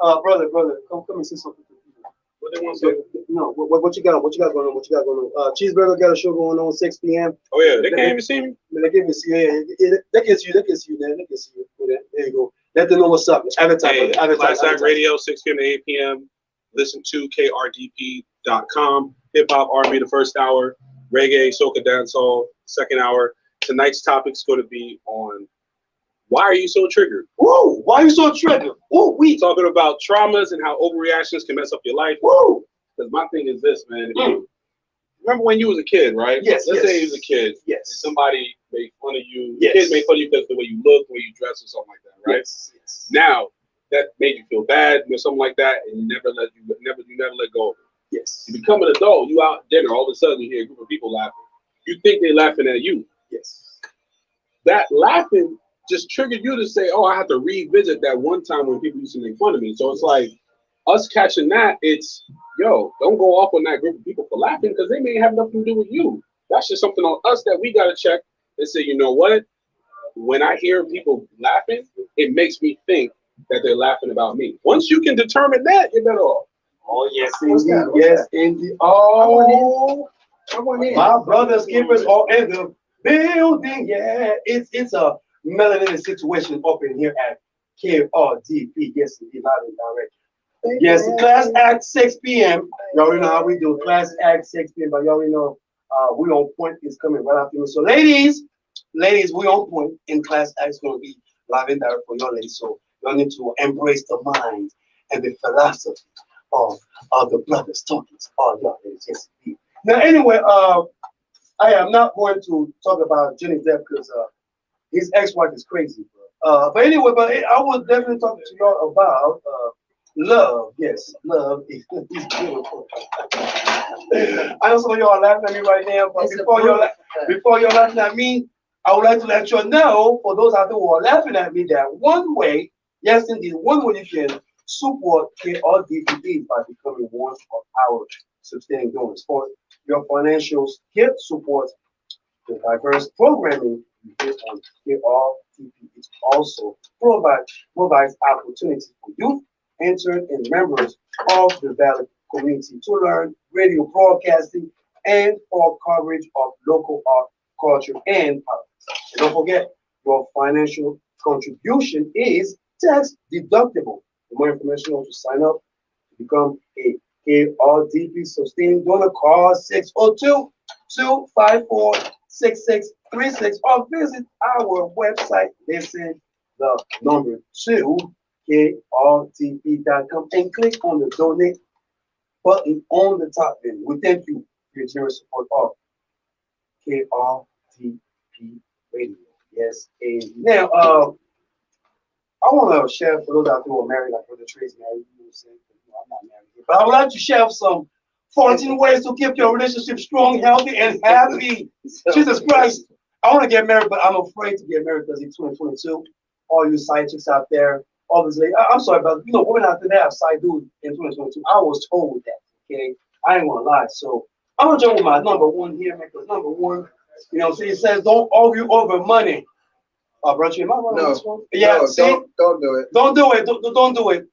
Brother, come and say something to people. What they want to say? No, what you got? What you got going on? What you got going on? Cheeseburger got a show going on 6 p.m. Oh yeah, they can't even see me. They can't even see you. Yeah, they can see you. They can see you, man. They can see you. There you go. Let them know what's up. Advertise. Hey, Class Act Radio, 6 p.m. to 8 p.m. Listen to KRDP.com. Hip Hop R&B the first hour. Reggae, soca, dancehall, second hour. Tonight's topic's going to be on why are you so triggered? Woo! Why are you so triggered? Woo! We talking about traumas and how overreactions can mess up your life. Woo! Because my thing is this, man. Remember when you was a kid, right? Yes. Let's say you was a kid. Yes. And somebody made fun of you. Yes. Kids made fun of you because of the way you look, the way you dress, or something like that, right? Yes. Now that made you feel bad or something like that, and you never let go of it. Yes. You become an adult, you out at dinner, all of a sudden you hear a group of people laughing. You think they're laughing at you. Yes. That laughing just triggered you to say, oh, I have to revisit that one time when people used to make fun of me. So it's like us catching that, it's, yo, don't go off on that group of people for laughing because they may have nothing to do with you. That's just something on us that we got to check and say, you know what? When I hear people laughing, it makes me think that they're laughing about me. Once you can determine that, you're better off. Oh, yes, indeed. Yes, indeed. Oh, my brothers, keepers are in the building. Yeah, it's a melanin situation up in here at KRDP. Yes, indeed, loud and direct. Yes, Class Act 6 p.m. Y'all already know how we do. Class Act 6 p.m. But y'all already know we on point is coming right after me. So ladies, we on point. In Class Act is going to be live and direct for y'all ladies. So y'all need to embrace the mind and the philosophy of the brothers talking. Oh, y'all ladies, yes, indeed. Now, anyway, I am not going to talk about Johnny Depp because his ex-wife is crazy. But anyway, I will definitely talk to y'all about love. Yes, love is beautiful. I know some of y'all are laughing at me right now, but before you're laughing at me, I would like to let you know, for those out there who are laughing at me, that one way, yes indeed, one way you can support KRDP by becoming one of our sustaining donors. For your financial gift support the diverse programming you get on KRDP. It also provides opportunity for youth, interns, and members of the Valley community to learn radio broadcasting and for coverage of local art, culture, and politics. And don't forget, your financial contribution is tax deductible. For more information on to sign up to become a KRDP sustaining donor, call 602-254-6636 or visit our website. Listen the number 2 KRDP.com and click on the donate button on the top there. We thank you for your generous support of KRDP Radio. Yes, and now I want to share for those out there who are married, like Brother Trace married. You know what I'm saying? I'm not married yet, but I would like to share some 14 ways to keep your relationship strong, healthy, and happy. Jesus Christ, I want to get married, but I'm afraid to get married because it's 2022. All you side chicks out there, obviously, I'm sorry, but women out there have side dudes in 2022. I was told that, okay? I ain't gonna lie. So I'm gonna jump with my number one here, because number one, You know, so it says don't argue over money. Bro, am I wrong on this one? Yeah, no, see? don't do it. Don't do it. Don't do it.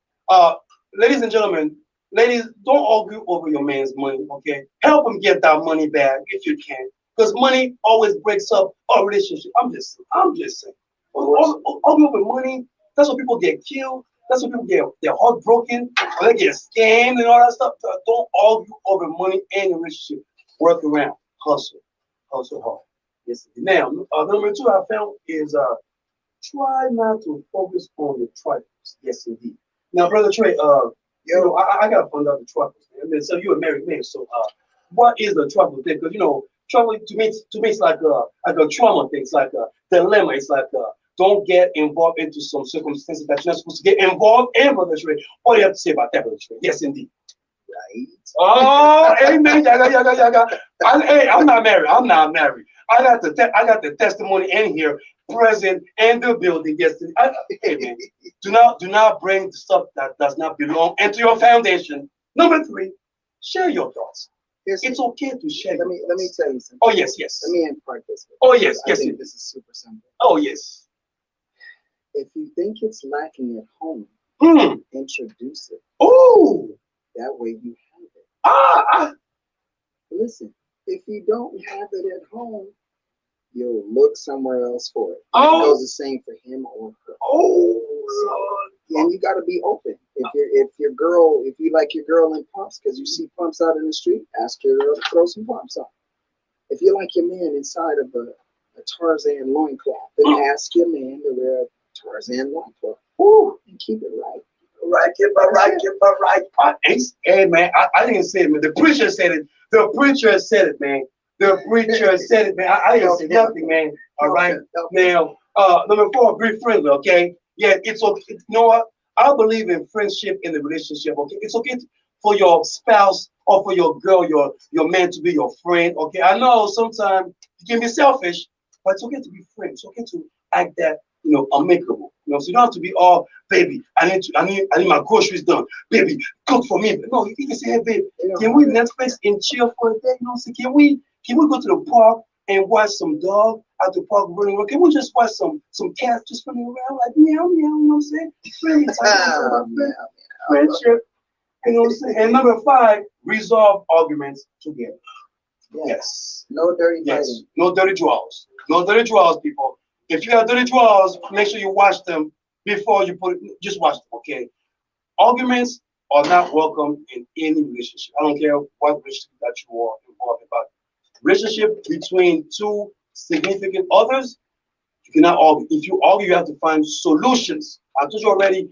Ladies and gentlemen, ladies, don't argue over your man's money, okay? Help him get that money back if you can. Because money always breaks up a relationship. I'm just saying. Argue over money, that's when people get killed. That's when people get their heart broken, or they get scammed and all that stuff. Don't argue over money in a relationship. Work around. Hustle hard. Yes. Now, number 2 I found is try not to focus on the trifles. Yes, indeed. Now, Brother Trey, you know, I gotta find out the trifles. I mean, so you're a married man, so what is the trifle thing? Because you know, trouble to me it's like a trauma thing. It's like a dilemma. It's like don't get involved into some circumstances that you're not supposed to get involved in, Brother Trey. What do you have to say about that, Brother Trey? Yes, indeed. Right. Oh, amen. Yaga. Hey, I'm not married. I got the testimony in here, present in the building. Yes, hey man, do not bring the stuff that does not belong into your foundation. Number 3, share your thoughts. It's okay to share. Let me tell you something. Oh yes. Let me impart this. Oh yes. I think this is super simple. Oh yes. If you think it's lacking at home, introduce it. Oh, that way you have it. Listen, if you don't have it at home, you'll look somewhere else for it. It goes the same for him or her. And you got to be open. If you like your girl in pumps because you see pumps out in the street, ask your girl to throw some pumps on. If you like your man inside of a Tarzan loincloth, then ask your man to wear a Tarzan loincloth. And keep it right. Keep it right. Hey man, I didn't say it, man. The preacher said it. The preacher said it, man. I didn't say nothing, man. All right. Now, number 4, be friendly, okay? Yeah, it's okay. You know what? I believe in friendship in the relationship, okay? It's okay for your spouse or for your girl, your man to be your friend, okay? I know sometimes you can be selfish, but it's okay to be friends. It's okay to act that, you know, amicable. You know, so you don't have to be all, baby, I need my groceries done. Baby, cook for me. No, you can say, hey, babe, can we Netflix and chill for a day? You know, so can we go to the park and watch some dog at the park running around? Can we just watch some cats just running around like meow, you know what I'm saying? Friendship, you know what I'm saying? And number 5, resolve arguments together. Yes. No dirty fighting. Yes. No dirty draws. No dirty draws, people. If you got dirty draws, make sure you watch them before you just watch them, okay? Arguments are not welcome in any relationship. I don't care what relationship that you are involved in. But relationship between 2 significant others, you cannot argue. If you argue, you have to find solutions. I told you already,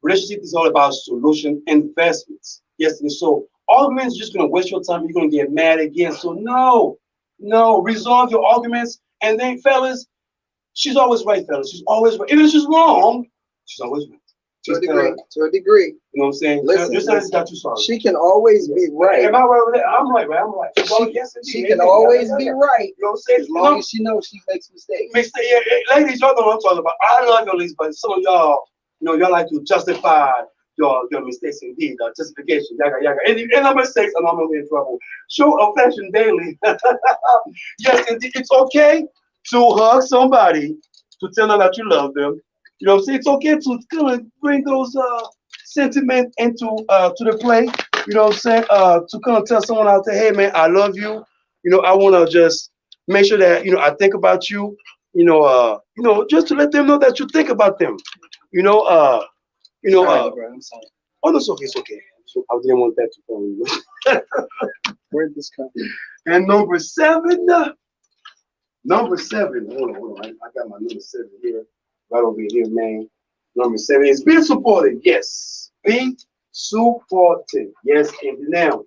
relationship is all about solution investments. Yes, and so arguments are just going to waste your time. You're going to get mad again. So no, resolve your arguments. And then, fellas, she's always right, fellas. She's always right. Even if she's wrong, she's always right. To a degree. You know what I'm saying? Listen, got too sorry. She can always be right. Am I right with that? I'm right. She can always be right. You know what I'm saying? As long as she knows she makes mistakes. Ladies, y'all know what I'm talking about. I love your ladies, but some of y'all, you know, y'all like to justify your mistakes indeed. Justification. Yaggah. And number 6, and I'm gonna be in trouble. Show affection daily. Yes, indeed. It's okay to hug somebody, to tell them that you love them. You know what I'm saying? It's okay to kind of bring those sentiment into to the play. You know what I'm saying? To kind of tell someone out there, hey man, I love you. You know, I want to just make sure that, you know, I think about you. You know, just to let them know that you think about them. You know, Sorry, bro, I'm sorry. Oh no, it's okay. So I didn't want that to fall in. Where'd this come from? And number 7. Hold on. I got my number 7 here. Right over here, man. Number 7 is be supported. Yes. Be supported. Yes. And now,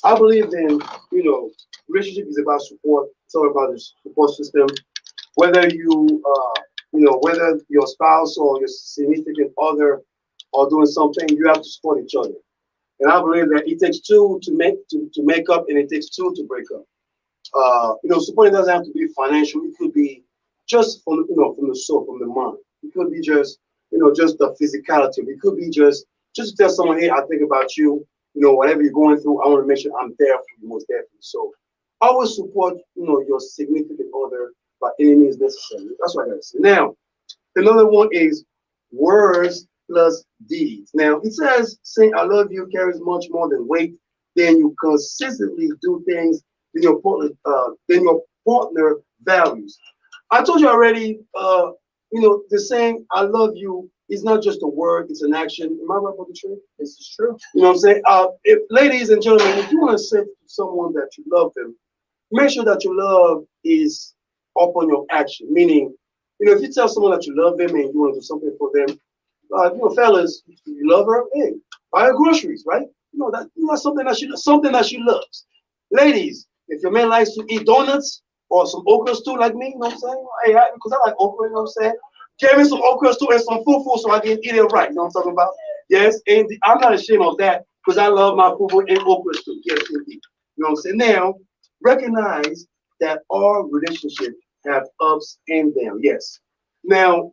I believe in, you know, relationship is about support. It's all about the support system. Whether whether your spouse or your significant other are doing something, you have to support each other. And I believe that it takes 2 to make up, and it takes 2 to break up. You know, supporting doesn't have to be financial. It could be just from the soul, from the mind. It could be just, you know, just the physicality. It could be just to tell someone, hey, I think about you. You know, whatever you're going through, I want to make sure I'm there for you most definitely. So always support, your significant other by any means necessary. That's what I gotta say. Now, another one is words plus deeds. Now, it says saying I love you carries much more than weight. Then you consistently do things than your partner values. I told you already, the saying I love you is not just a word, it's an action. Am I right about the truth? This is true. You know what I'm saying? If ladies and gentlemen, if you want to say to someone that you love them, make sure that your love is upon your action. Meaning, if you tell someone that you love them and you want to do something for them, fellas, you love her, hey, buy her groceries, right? That's something that she loves. Ladies, if your man likes to eat donuts or some okra stew like me, you know what I'm saying? Hey, because I like okra, you know what I'm saying? Give me some okra stew and some fufu so I can eat it right. You know what I'm talking about? Yes, and I'm not ashamed of that because I love my fufu and okra stew. Yes, indeed. You know what I'm saying? Now, recognize that our relationship have ups and downs. Yes. Now,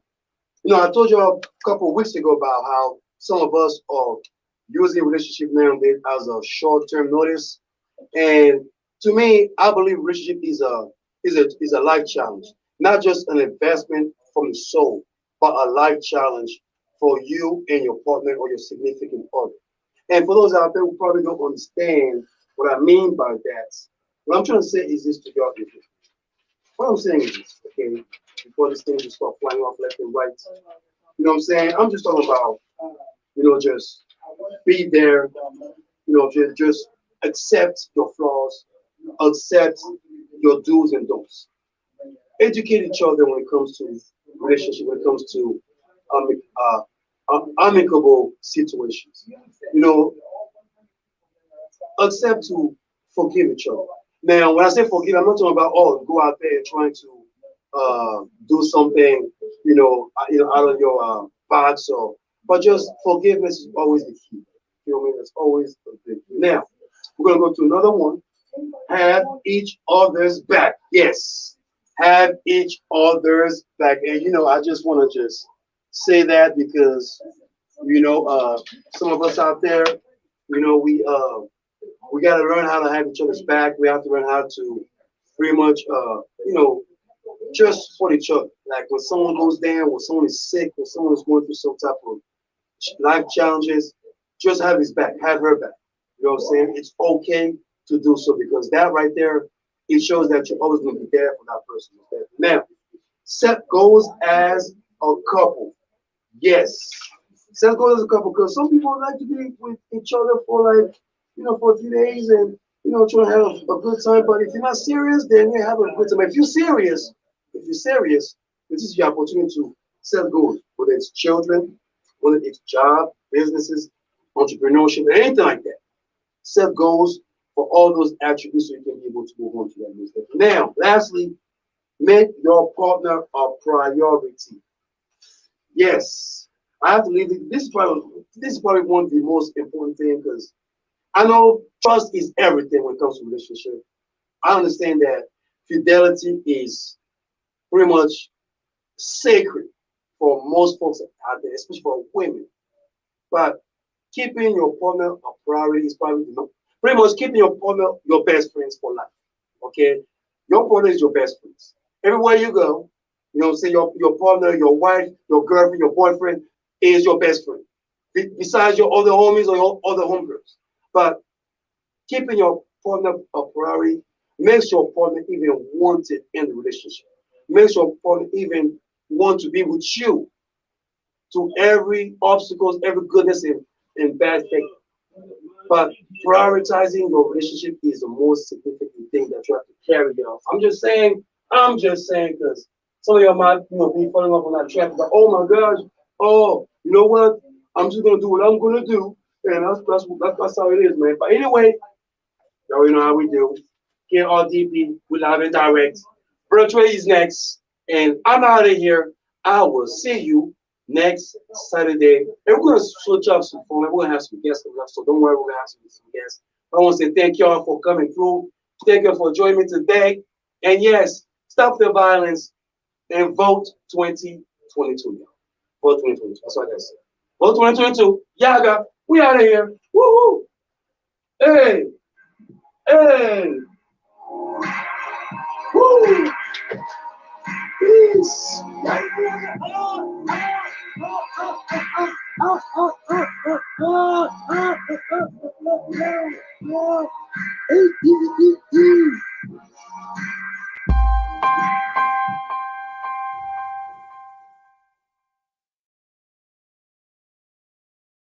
I told you a couple of weeks ago about how some of us are using relationship nowadays as a short-term notice. And to me, I believe relationship is a life challenge, not just an investment from the soul, but a life challenge for you and your partner or your significant other. And for those out there who probably don't understand what I mean by that, what I'm trying to say is this to y'all. What I'm saying is this, okay? Before this thing just start flying off left and right. You know what I'm saying? I'm just talking about, just be there, just accept your flaws, accept your do's and don'ts. Educate each other when it comes to relationship, when it comes to amicable situations. You know, accept to forgive each other. Now, when I say forgive, I'm not talking about go out there trying to do something, out of your box but just forgiveness is always the key. You know what I mean? It's always the big key. Now, we're gonna go to another one. Have each other's back. Yes, have each other's back. And I just want to just say that because some of us out there, we got to learn how to have each other's back. We have to learn how to pretty much, just support each other. Like when someone goes down, when someone is sick, when someone is going through some type of life challenges, just have his back, have her back. You know what I'm saying? It's okay to do so because that right there, it shows that you're always going to be there for that person. Now, set goals as a couple. Yes. Set goals as a couple because some people like to be with each other for for a few days and, trying to have a good time. But if you're not serious, then you have a good time. If you're serious, this is your opportunity to set goals, whether it's children, whether it's job, businesses, entrepreneurship, anything like that. Set goals for all those attributes so you can be able to move on to that next step. Now, lastly, make your partner a priority. Yes, I have to leave it. This is probably one of the most important things because I know trust is everything when it comes to relationship. I understand that fidelity is pretty much sacred for most folks out there, especially for women. But keeping your partner a priority is probably pretty much keeping your partner your best friends for life. Okay, your partner is your best friends. Everywhere you go, say your partner, your wife, your girlfriend, your boyfriend is your best friend. Besides your other homies or your other homegirls. But keeping your partner a priority makes your partner even wanted in the relationship. Makes your partner even want to be with you to every obstacles, every goodness and bad thing. But prioritizing your relationship is the most significant thing that you have to carry out. I'm just saying, because some of y'all might be falling off on that trap. But oh my gosh, you know what? I'm just gonna do what I'm gonna do, and that's how it is, man. But anyway, y'all know how we do. Here RDP, we live and direct. Brother Trey is next, and I'm out of here. I will see you next Saturday. And we're gonna switch up some fun. We're gonna have some guests coming up, so don't worry, we're gonna have some guests. I want to say thank y'all for coming through. Thank you for joining me today. And yes, stop the violence and vote 2022, y'all. Vote 2022. That's what I gotta say. Vote 2022. Yaggah, we out of here. Woo-hoo. Hey, hey. Woo! Peace.